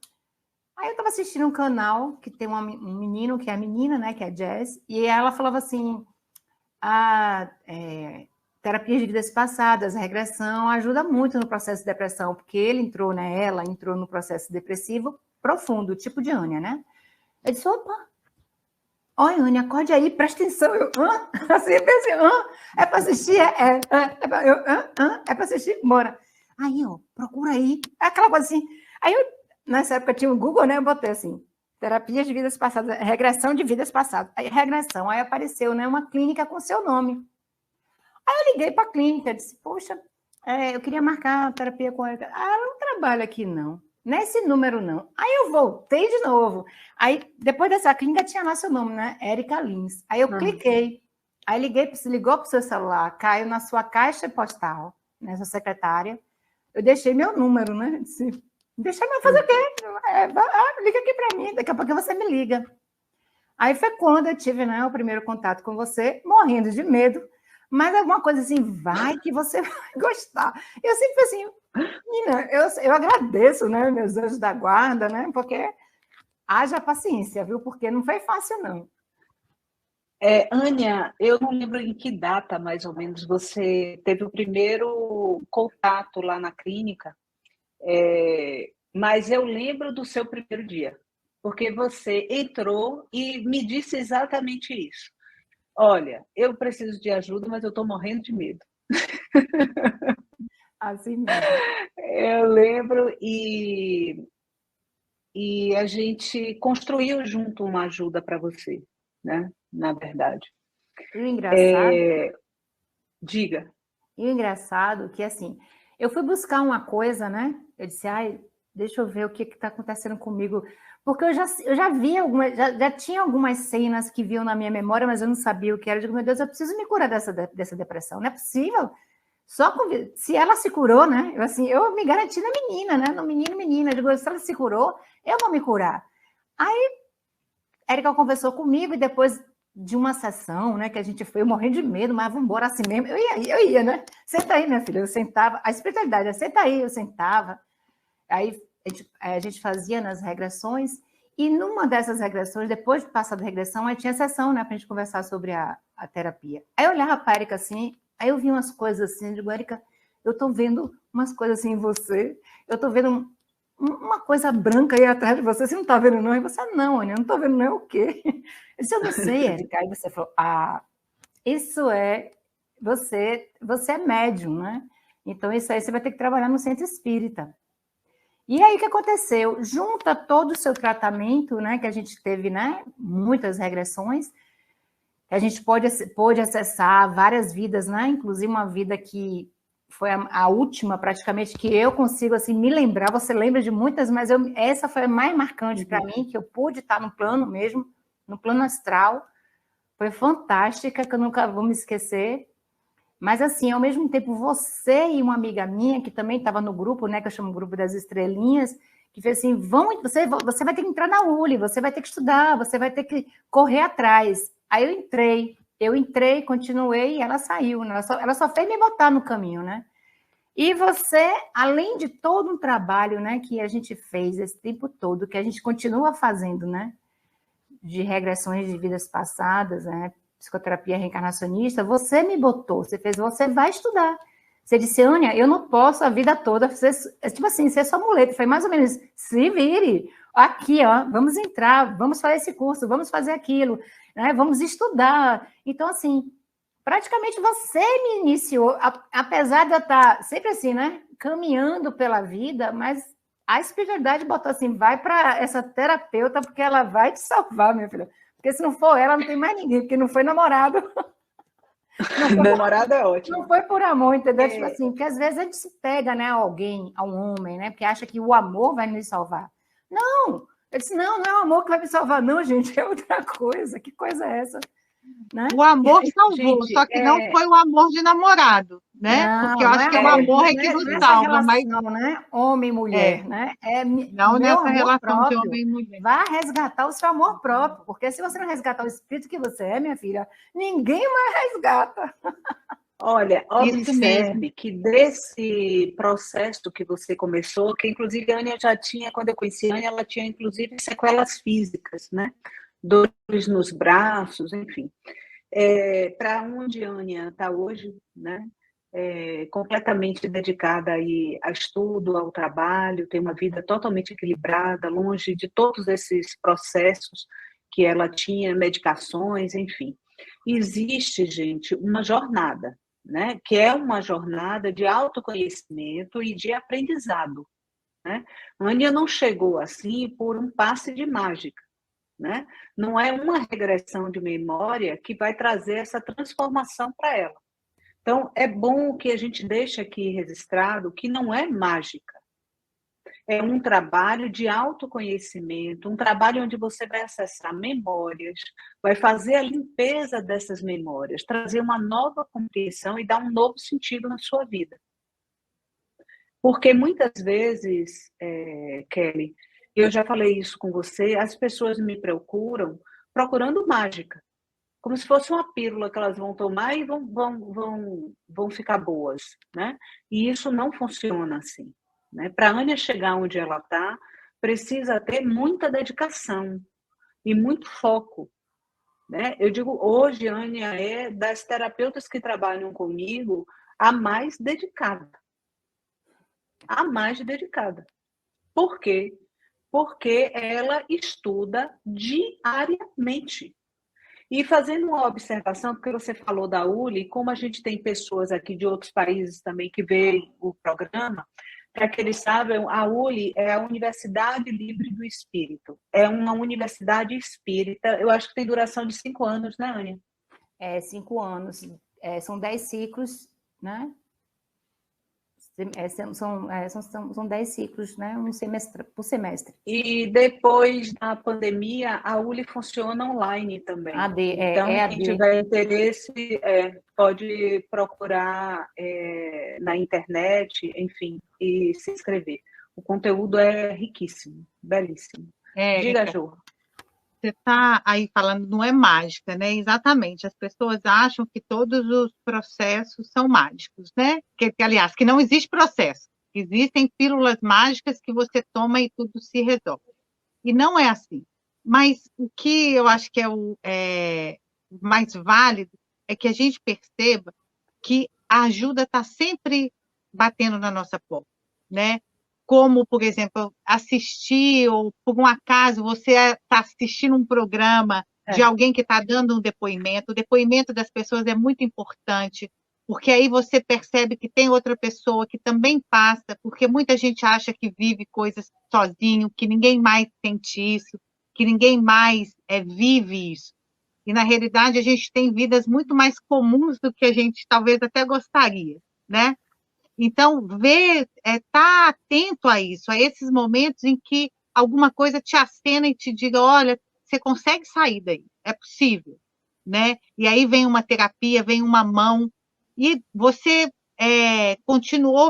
aí eu estava assistindo um canal que tem um menino, que é a menina, né, que é a Jess, e ela falava assim, terapias de vidas passadas, a regressão ajuda muito no processo de depressão, porque ela entrou no processo depressivo profundo, tipo de Ania, né? Eu disse, opa, oi, Ania, acorde aí, presta atenção. Eu, assim, eu pensei, é para assistir? É para assistir? Bora. Aí, ó, procura aí. Aquela coisa assim. Aí, nessa época tinha o Google, né? Eu botei assim, terapias de vidas passadas, regressão de vidas passadas. Aí, regressão. Aí apareceu, né, uma clínica com seu nome. Aí eu liguei para a clínica, disse, poxa, eu queria marcar a terapia com ela. Ela não trabalha aqui, não. Nesse número, não. Aí eu voltei de novo. Aí, depois dessa clínica, tinha lá seu nome, né? Érica Lins. Aí eu cliquei. Aí ligou para o seu celular, caiu na sua caixa postal, né, sua secretária. Eu deixei meu número, né? Disse, deixa eu fazer o quê? Liga aqui para mim, daqui a pouco você me liga. Aí foi quando eu tive, né, o primeiro contato com você, morrendo de medo, mas alguma coisa assim, vai que você vai gostar. Eu sempre assim, menina, eu agradeço, né, meus anjos da guarda, né, porque haja paciência, viu, porque não foi fácil, não. Ania, eu não lembro em que data, mais ou menos, você teve o primeiro contato lá na clínica, mas eu lembro do seu primeiro dia, porque você entrou e me disse exatamente isso. Olha, eu preciso de ajuda, mas eu estou morrendo de medo. Assim mesmo. Eu lembro e a gente construiu junto uma ajuda para você, né? Na verdade. E o engraçado... Diga. E o engraçado que, assim, eu fui buscar uma coisa, né? Eu disse, deixa eu ver o que está acontecendo comigo. Porque eu já vi algumas, já tinha algumas cenas que viam na minha memória, mas eu não sabia o que era. Eu digo, meu Deus, eu preciso me curar dessa depressão. Não é possível. Se ela se curou, né? Eu me garanti na menina, né? No menina. Eu digo, se ela se curou, eu vou me curar. Aí, Érica conversou comigo e depois de uma sessão, né, que a gente foi, eu morrendo de medo, mas vamos embora assim mesmo. Eu ia, né? Senta aí, minha filha. Eu sentava. A espiritualidade, senta aí, eu sentava. Aí a gente fazia nas regressões, e numa dessas regressões, depois de passar da regressão, aí tinha sessão, né, para a gente conversar sobre a terapia. Aí eu olhava para a Érica assim, aí eu vi umas coisas assim, eu digo, Érica, eu estou vendo umas coisas assim em você, eu estou vendo uma coisa branca aí atrás de você não está vendo não? E você, não, Aninha, eu não estou vendo não, é o quê? Eu disse, eu não sei, Érica. Aí você falou, isso é, você é médium, né? Então isso aí você vai ter que trabalhar no centro espírita. E aí o que aconteceu? Junta todo o seu tratamento, né, que a gente teve, né, muitas regressões, a gente pôde acessar várias vidas, né, inclusive uma vida que foi a última, praticamente, que eu consigo assim, me lembrar. Você lembra de muitas, mas essa foi a mais marcante para mim, que eu pude estar no plano mesmo, no plano astral. Foi fantástica, que eu nunca vou me esquecer. Mas, assim, ao mesmo tempo, você e uma amiga minha, que também estava no grupo, né, que eu chamo o Grupo das Estrelinhas, que fez assim, você vai ter que entrar na ULI, você vai ter que estudar, você vai ter que correr atrás. Aí eu entrei, continuei, e ela saiu, né? Ela só fez me botar no caminho, né? E você, além de todo um trabalho, né, que a gente fez esse tempo todo, que a gente continua fazendo, né, de regressões de vidas passadas, né, psicoterapia reencarnacionista, você me botou, você vai estudar. Você disse, Ânia, eu não posso a vida toda, tipo assim, ser sua muleta. Foi mais ou menos, se vire, aqui, ó, vamos entrar, vamos fazer esse curso, vamos fazer aquilo, né, vamos estudar. Então, assim, praticamente você me iniciou, apesar de eu estar sempre assim, né, caminhando pela vida, mas a espiritualidade botou assim, vai para essa terapeuta, porque ela vai te salvar, minha filha. Porque se não for ela, não tem mais ninguém, porque não foi namorado. Namorado é ótimo. Não foi por amor, entendeu? Tipo assim, porque às vezes a gente se pega, né, a alguém, a um homem, né, porque acha que o amor vai nos salvar. Não! Eu disse, não é o amor que vai me salvar, não, gente, é outra coisa. Que coisa é essa? Né? O amor salvou, gente, só que não foi o amor de namorado, né? Não, porque eu acho que o amor é que nos salva. Relação, mas... né? Homem e mulher, né? Não nessa relação próprio. de homem e mulher. Vá resgatar o seu amor próprio, porque se você não resgatar o espírito que você é, minha filha, ninguém mais resgata. Olha, observe que desse processo que você começou, que inclusive a Ânia já tinha, quando eu conheci a Ânia, ela tinha inclusive sequelas físicas, né? Dores nos braços, enfim. Para onde a Ânia está hoje, né? Completamente dedicada aí a estudo, ao trabalho, tem uma vida totalmente equilibrada, longe de todos esses processos que ela tinha, medicações, enfim. Existe, gente, uma jornada, né? Que é uma jornada de autoconhecimento e de aprendizado, né? A Ânia não chegou assim por um passe de mágica. Né? Não é uma regressão de memória que vai trazer essa transformação para ela. Então, é bom que a gente deixe aqui registrado que não é mágica. É um trabalho de autoconhecimento, um trabalho onde você vai acessar memórias, vai fazer a limpeza dessas memórias, trazer uma nova compreensão e dar um novo sentido na sua vida. Porque muitas vezes, Kelly, eu já falei isso com você, as pessoas me procurando mágica, como se fosse uma pílula que elas vão tomar e vão ficar boas, né? E isso não funciona assim, né? Para a Ânia chegar onde ela está, precisa ter muita dedicação e muito foco, né? Eu digo, hoje a Ânia é das terapeutas que trabalham comigo a mais dedicada. A mais dedicada. Por quê? Porque ela estuda diariamente. E fazendo uma observação, porque você falou da ULI, como a gente tem pessoas aqui de outros países também que veem o programa, para que eles saibam, a ULI é a Universidade Livre do Espírito. É uma universidade espírita, eu acho que tem duração de 5 anos, né, Ânia? 5 anos. São 10 ciclos, né? São 10 ciclos, né? Um semestre por semestre. E depois da pandemia, a ULI funciona online também. Então, quem tiver interesse pode procurar na internet, enfim, e se inscrever. O conteúdo é riquíssimo, belíssimo. Diga, Jô. Você está aí falando, não é mágica, né? Exatamente. As pessoas acham que todos os processos são mágicos, né? Aliás, que não existe processo. Existem pílulas mágicas que você toma e tudo se resolve. E não é assim. Mas o que eu acho que é o mais válido é que a gente perceba que a ajuda está sempre batendo na nossa porta, né? Como, por exemplo, assistir, ou por um acaso você está assistindo um programa de alguém que está dando um depoimento. O depoimento das pessoas é muito importante, porque aí você percebe que tem outra pessoa que também passa, porque muita gente acha que vive coisas sozinho, que ninguém mais sente isso, que ninguém mais vive isso. E, na realidade, a gente tem vidas muito mais comuns do que a gente talvez até gostaria, né? Então, estar atento a isso, a esses momentos em que alguma coisa te acena e te diga, olha, você consegue sair daí, é possível, né? E aí vem uma terapia, vem uma mão, e você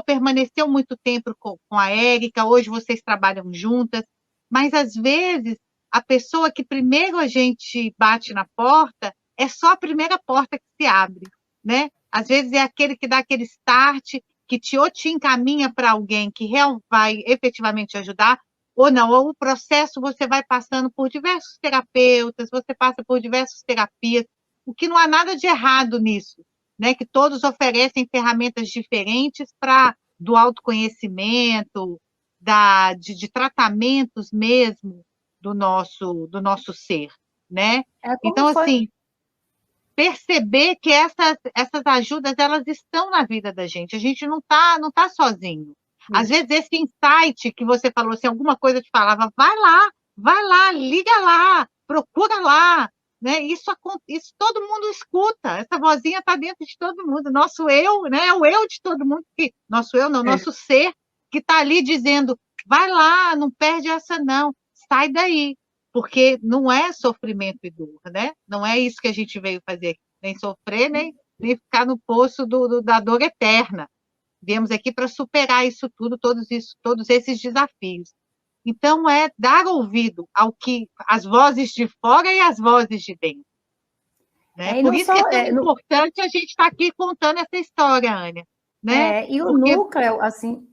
permaneceu muito tempo com a Érica, hoje vocês trabalham juntas, mas, às vezes, a pessoa que primeiro a gente bate na porta é só a primeira porta que se abre, né? Às vezes é aquele que dá aquele start, que te encaminha para alguém que vai efetivamente ajudar, ou não, ou o processo você vai passando por diversos terapeutas, você passa por diversas terapias, o que não há nada de errado nisso, né? Que todos oferecem ferramentas diferentes do autoconhecimento, de tratamentos mesmo do nosso ser, né? Então, assim, perceber que essas ajudas, elas estão na vida da gente. A gente não tá sozinho. Às vezes, esse insight que você falou, se alguma coisa te falava, vai lá, liga lá, procura lá. Né? Isso todo mundo escuta. Essa vozinha está dentro de todo mundo. Nosso eu, né? É o eu de todo mundo. Nosso eu não, nosso ser que está ali dizendo, vai lá, não perde essa não, sai daí. Porque não é sofrimento e dor, né? Não é isso que a gente veio fazer, nem sofrer, nem ficar no poço da dor eterna. Viemos aqui para superar isso tudo, todos esses desafios. Então, é dar ouvido às vozes de fora e às vozes de dentro. Né? Por isso que é tão importante a gente estar aqui contando essa história, Ania. Né? E o núcleo, assim,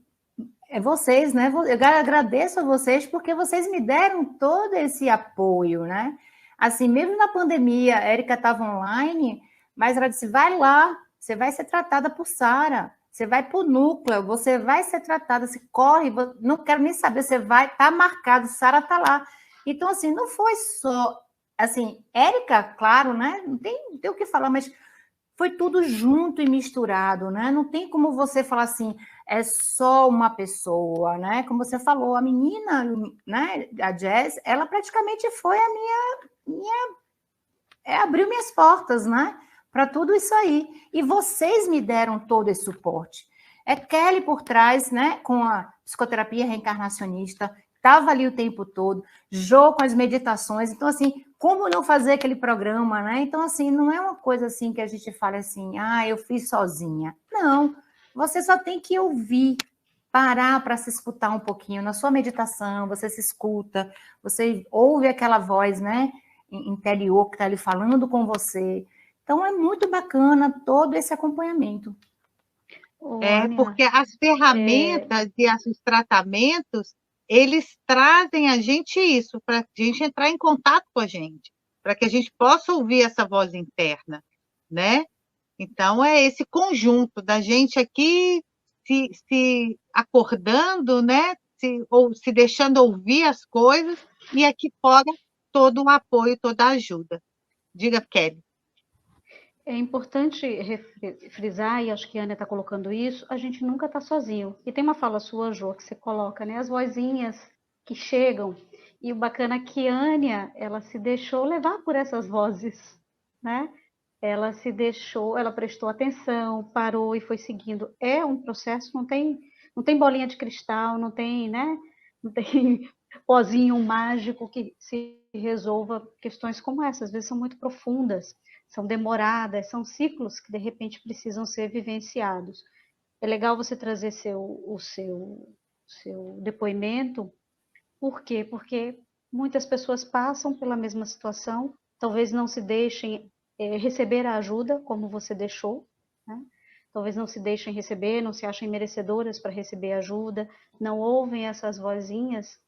vocês, né? Eu agradeço a vocês porque vocês me deram todo esse apoio, né? Assim, mesmo na pandemia, a Érica estava online, mas ela disse, vai lá, você vai ser tratada por Sara, você vai para o núcleo, você vai ser tratada, se corre, não quero nem saber, você vai, tá marcado, Sara tá lá. Então, assim, não foi só, assim, Érica, claro, né? Não tem o que falar, mas foi tudo junto e misturado, né? Não tem como você falar assim, é só uma pessoa, né? Como você falou, a menina, né? A Jazz, ela praticamente foi abriu minhas portas, né? Para tudo isso aí. E vocês me deram todo esse suporte. É Kelly por trás, né? Com a psicoterapia reencarnacionista, estava ali o tempo todo, Jô com as meditações. Então, assim, como não fazer aquele programa, né? Então, assim, não é uma coisa assim que a gente fala assim, eu fiz sozinha. Não, você só tem que ouvir, parar para se escutar um pouquinho. Na sua meditação, você se escuta, você ouve aquela voz, né? Interior que está ali falando com você. Então, é muito bacana todo esse acompanhamento. Porque as ferramentas e os tratamentos, eles trazem a gente isso, para a gente entrar em contato com a gente, para que a gente possa ouvir essa voz interna, né? Então, é esse conjunto da gente aqui se acordando, né? Ou se deixando ouvir as coisas, e aqui fora todo o apoio, toda a ajuda. Diga, Kelly. É importante frisar, e acho que a Ania está colocando isso, a gente nunca está sozinho. E tem uma fala sua, Jô, que você coloca, né? As vozinhas que chegam. E o bacana é que a Ania, ela se deixou levar por essas vozes, né? ela se deixou, ela prestou atenção, parou e foi seguindo. É um processo, não tem bolinha de cristal, não tem, né? Não tem pozinho mágico que se resolva questões como essa. Às vezes são muito profundas, são demoradas, são ciclos que de repente precisam ser vivenciados. É legal você trazer o seu depoimento. Por quê? Porque muitas pessoas passam pela mesma situação, talvez não se deixem receber a ajuda como você deixou, né? Talvez não se deixem receber, não se achem merecedoras para receber ajuda, não ouvem essas vozinhas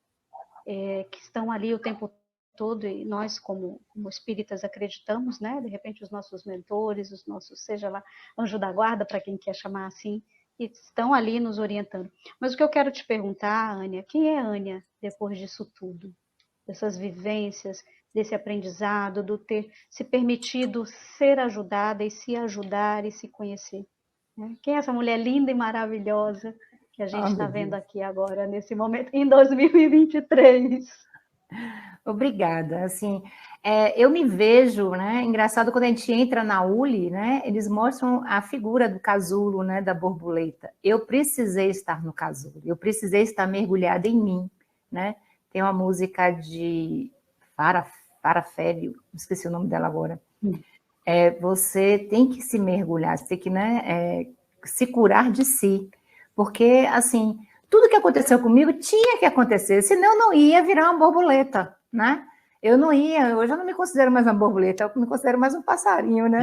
que estão ali o tempo todo, e nós, como espíritas, acreditamos, né? De repente, os nossos mentores, os nossos, seja lá, anjo da guarda, para quem quer chamar assim, e estão ali nos orientando. Mas o que eu quero te perguntar, Ania, quem é Ania depois disso tudo? Dessas vivências, desse aprendizado, do ter se permitido ser ajudada e se ajudar e se conhecer, né? Quem é essa mulher linda e maravilhosa que a gente está vendo aqui agora, nesse momento, em 2023? Obrigada. Assim, eu me vejo, né? Engraçado quando a gente entra na ULI, né? Eles mostram a figura do casulo, né? Da borboleta. Eu precisei estar no casulo. Eu precisei estar mergulhada em mim, né? Tem uma música de Farafélio, esqueci o nome dela agora. Você tem que se mergulhar, você tem que, né? Se curar de si, porque assim. Tudo que aconteceu comigo tinha que acontecer, senão eu não ia virar uma borboleta, né? Eu não ia, hoje eu não me considero mais uma borboleta, eu me considero mais um passarinho, né?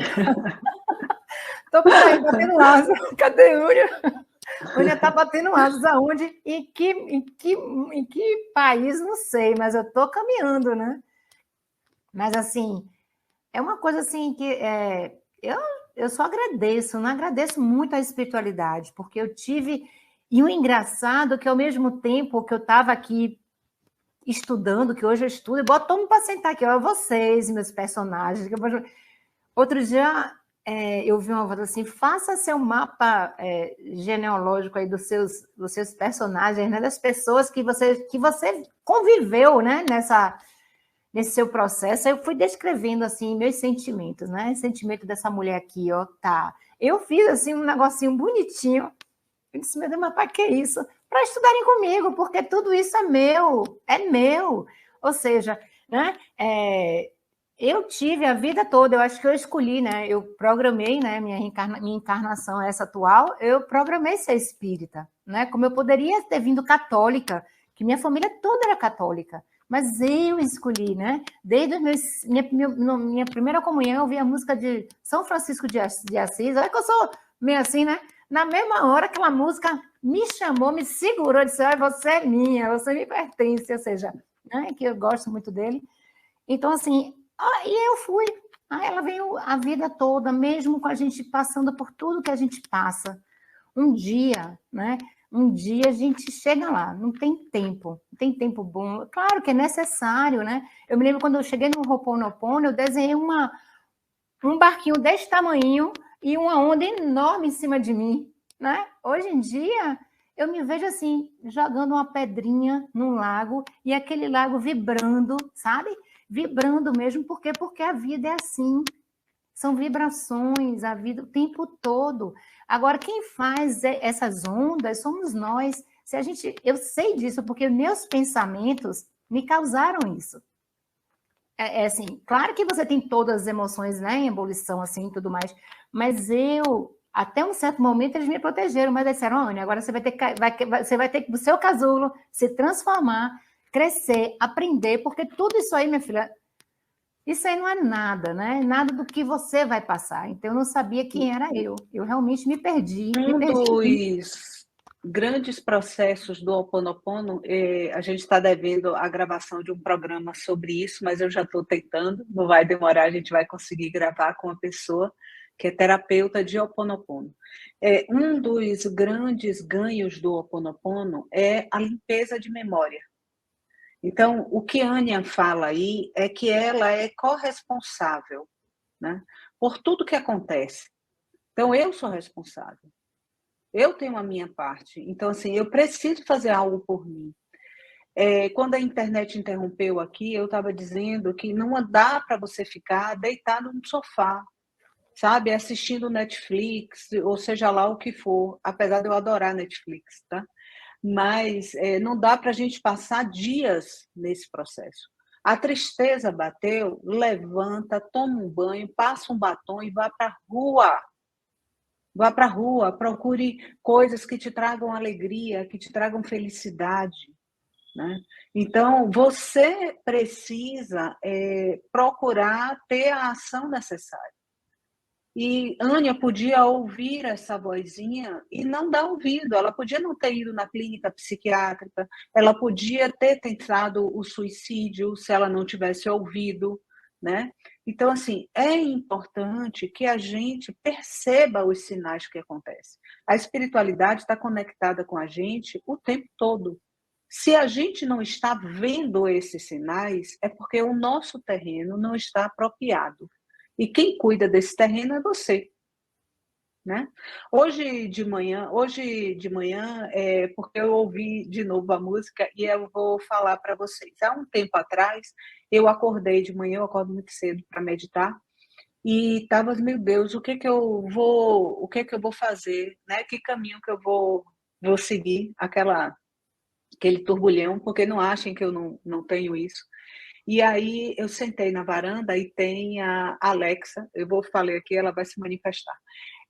Tô por aí batendo asas. Cadê a Ania? Ania tá batendo asas aonde? Em que país? Não sei, mas eu tô caminhando, né? Mas assim, é uma coisa assim que eu só agradeço, não agradeço muito a espiritualidade, porque eu tive. E o engraçado é que, ao mesmo tempo que eu estava aqui estudando, que hoje eu estudo, eu boto todo mundo para sentar aqui, ó, vocês, meus personagens. Outro dia eu vi uma voz assim, faça seu mapa genealógico aí dos seus personagens, né, das pessoas que você conviveu, né, nesse seu processo. Eu fui descrevendo assim meus sentimentos, né? Sentimento dessa mulher aqui, ó, tá. Eu fiz assim um negocinho bonitinho. Eu disse, meu Deus, mas para que isso? Para estudarem comigo, porque tudo isso é meu. Ou seja, né? Eu tive a vida toda, eu acho que eu escolhi, né? Eu programei, né? Minha encarnação, essa atual, eu programei ser espírita, né? Como eu poderia ter vindo católica, que minha família toda era católica, mas eu escolhi, né? Desde minha primeira comunhão, eu ouvi a música de São Francisco de Assis, olha que eu sou meio assim, né? Na mesma hora, aquela música me chamou, me segurou, disse, você é minha, você me pertence, ou seja, né, que eu gosto muito dele. Então, assim, e eu fui. Ela veio a vida toda, mesmo com a gente passando por tudo que a gente passa. Um dia, né? Um dia a gente chega lá, não tem tempo bom. Claro que é necessário, né? Eu me lembro quando eu cheguei no Ho'oponopono, eu desenhei um barquinho desse tamanho, e uma onda enorme em cima de mim, né? Hoje em dia, eu me vejo assim, jogando uma pedrinha num lago, e aquele lago vibrando, sabe? Vibrando mesmo, por quê? Porque a vida é assim, são vibrações, a vida o tempo todo. Agora, quem faz essas ondas somos nós. Eu sei disso, porque meus pensamentos me causaram isso. Assim, claro que você tem todas as emoções, né, em ebulição, assim, e tudo mais, mas até um certo momento, eles me protegeram, mas eles disseram, Ania, agora você vai ter que, do seu casulo, se transformar, crescer, aprender, porque tudo isso aí, minha filha, isso aí não é nada, né, nada do que você vai passar. Então, eu não sabia quem era eu realmente me perdi. Dos grandes processos do Ho'oponopono, a gente está devendo a gravação de um programa sobre isso, mas eu já estou tentando, não vai demorar, a gente vai conseguir gravar com uma pessoa que é terapeuta de Ho'oponopono. Um dos grandes ganhos do Ho'oponopono é a limpeza de memória. Então, o que a Ania fala aí é que ela é corresponsável, né, por tudo que acontece. Então, eu sou responsável. Eu tenho a minha parte. Então, assim, eu preciso fazer algo por mim. Quando a internet interrompeu aqui, eu estava dizendo que não dá para você ficar deitado no sofá. sabe, assistindo Netflix, ou seja lá o que for, apesar de eu adorar Netflix, tá? Mas não dá para a gente passar dias nesse processo. A tristeza bateu, levanta, toma um banho, passa um batom e vá para a rua. Vá para a rua, procure coisas que te tragam alegria, que te tragam felicidade, né? Então, você precisa procurar ter a ação necessária. E Ania podia ouvir essa vozinha e não dar ouvido. Ela podia não ter ido na clínica psiquiátrica, ela podia ter tentado o suicídio se ela não tivesse ouvido, né? Então, assim, é importante que a gente perceba os sinais que acontecem. A espiritualidade está conectada com a gente o tempo todo. Se a gente não está vendo esses sinais, é porque o nosso terreno não está apropriado. E quem cuida desse terreno é você, né? Hoje de manhã, porque eu ouvi de novo a música e eu vou falar para vocês. Há um tempo atrás, eu acordei de manhã, eu acordo muito cedo para meditar, e estava, meu Deus, o que eu vou fazer, né? Que caminho que eu vou seguir, aquele turbulhão, porque não achem que eu não tenho isso. E aí eu sentei na varanda e tem a Alexa, falei aqui, ela vai se manifestar.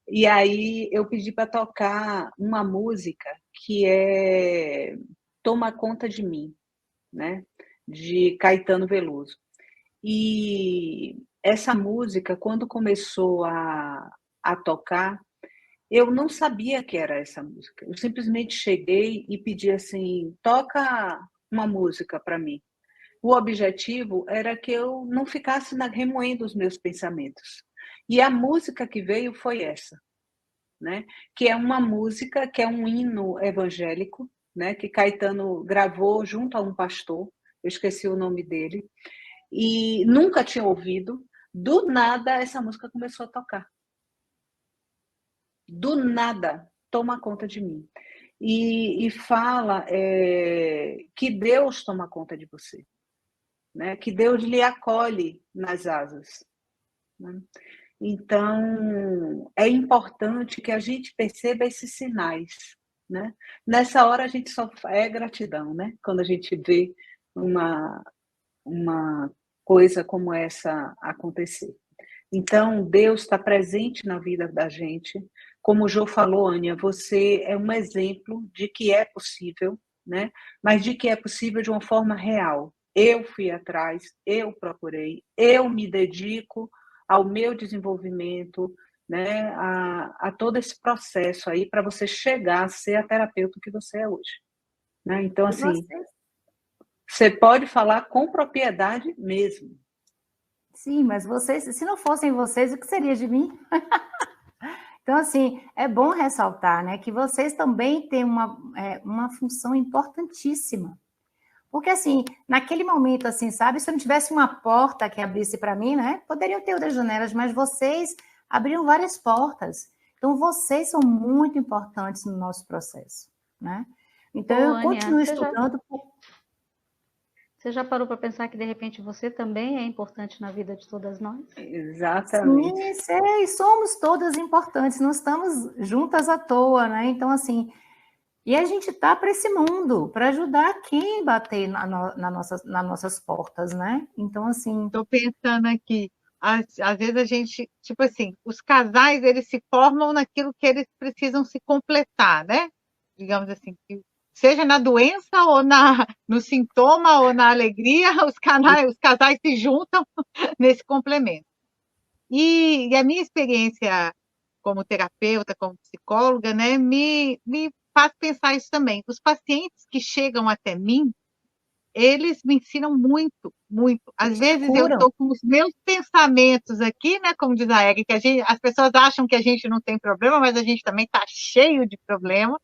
E aí eu pedi para tocar uma música que é Toma Conta de Mim, né? De Caetano Veloso. E essa música, quando começou a tocar, eu não sabia que era essa música. Eu simplesmente cheguei e pedi assim, toca uma música para mim. O objetivo era que eu não ficasse remoendo os meus pensamentos. E a música que veio foi essa, né? Que é uma música, que é um hino evangélico, né? Que Caetano gravou junto a um pastor, eu esqueci o nome dele, e nunca tinha ouvido. Do nada, essa música começou a tocar. Do nada, Toma Conta de Mim. E fala que Deus toma conta de você. Né, que Deus lhe acolhe nas asas. Né? Então, é importante que a gente perceba esses sinais. Né? Nessa hora, a gente só é gratidão, né? Quando a gente vê uma coisa como essa acontecer. Então, Deus está presente na vida da gente. Como o Jô falou, Ania, você é um exemplo de que é possível, né? Mas de que é possível de uma forma real. Eu fui atrás, eu procurei, eu me dedico ao meu desenvolvimento, né, a todo esse processo aí para você chegar a ser a terapeuta que você é hoje. Né? Então, assim, você pode falar com propriedade mesmo. Sim, mas vocês, se não fossem vocês, o que seria de mim? Então, assim, é bom ressaltar, né, que vocês também têm uma função importantíssima. Porque, assim, naquele momento, assim, sabe, se eu não tivesse uma porta que abrisse para mim, né, poderiam ter outras janelas, mas vocês abriram várias portas. Então, vocês são muito importantes no nosso processo, né? Então, eu continuo estudando. Você já parou para pensar que, de repente, você também é importante na vida de todas nós? Exatamente. Sim, somos todas importantes, não estamos juntas à toa, né? Então, assim... E a gente está para esse mundo, para ajudar quem bater nas nossas portas, né? Então, assim... Estou pensando aqui, às vezes a gente, tipo assim, os casais, eles se formam naquilo que eles precisam se completar, né? Digamos assim, seja na doença ou no sintoma ou na alegria, os casais se juntam nesse complemento. E a minha experiência como terapeuta, como psicóloga, né, me faz pensar isso também. Os pacientes que chegam até mim, eles me ensinam muito, muito. Às vezes eu estou com os meus pensamentos aqui, né? Como diz a Érica, as pessoas acham que a gente não tem problema, mas a gente também está cheio de problema.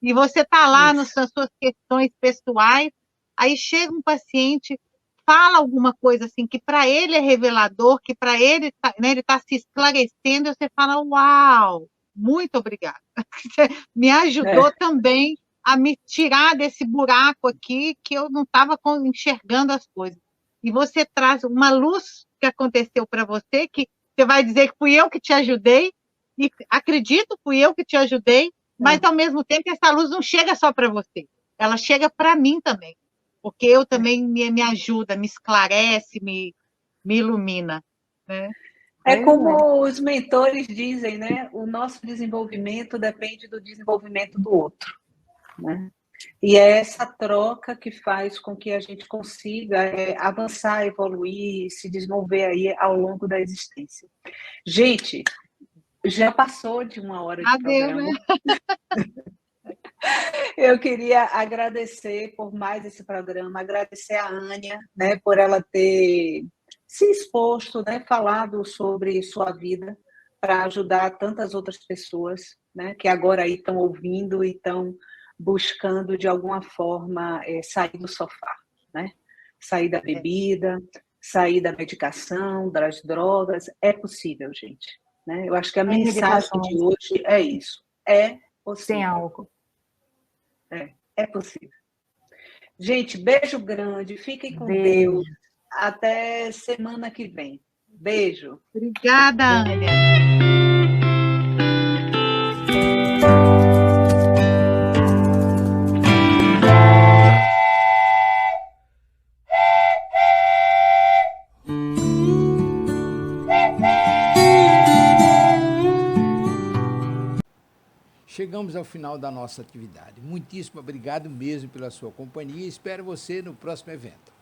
E você está lá nas suas questões pessoais, aí chega um paciente, fala alguma coisa assim, que para ele é revelador, que para ele, né, ele está se esclarecendo, e você fala, uau, muito obrigada. Me ajudou também a me tirar desse buraco aqui que eu não estava enxergando as coisas. E você traz uma luz que aconteceu para você, que Você vai dizer que fui eu que te ajudei, e acredito, fui eu que te ajudei, mas ao mesmo tempo essa luz não chega só para você, ela chega para mim também, porque eu também me ajuda, me esclarece, me ilumina, né? É como os mentores dizem, né? O nosso desenvolvimento depende do desenvolvimento do outro, né? E é essa troca que faz com que a gente consiga avançar, evoluir, se desenvolver aí ao longo da existência. Gente, já passou de 1 hora de programa. Né? Eu queria agradecer por mais esse programa, agradecer a Ania, né, por ela ter se exposto, né, falado sobre sua vida para ajudar tantas outras pessoas, né, que agora aí estão ouvindo e estão buscando de alguma forma sair do sofá, né? Sair da bebida, sair da medicação, das drogas. É possível, gente. Né? Eu acho que a mensagem de hoje é isso. É possível. Sem álcool. É possível. Gente, beijo grande. Fiquem com Deus. Até semana que vem. Beijo. Obrigada, Ania. Chegamos ao final da nossa atividade. Muitíssimo obrigado mesmo pela sua companhia e espero você no próximo evento.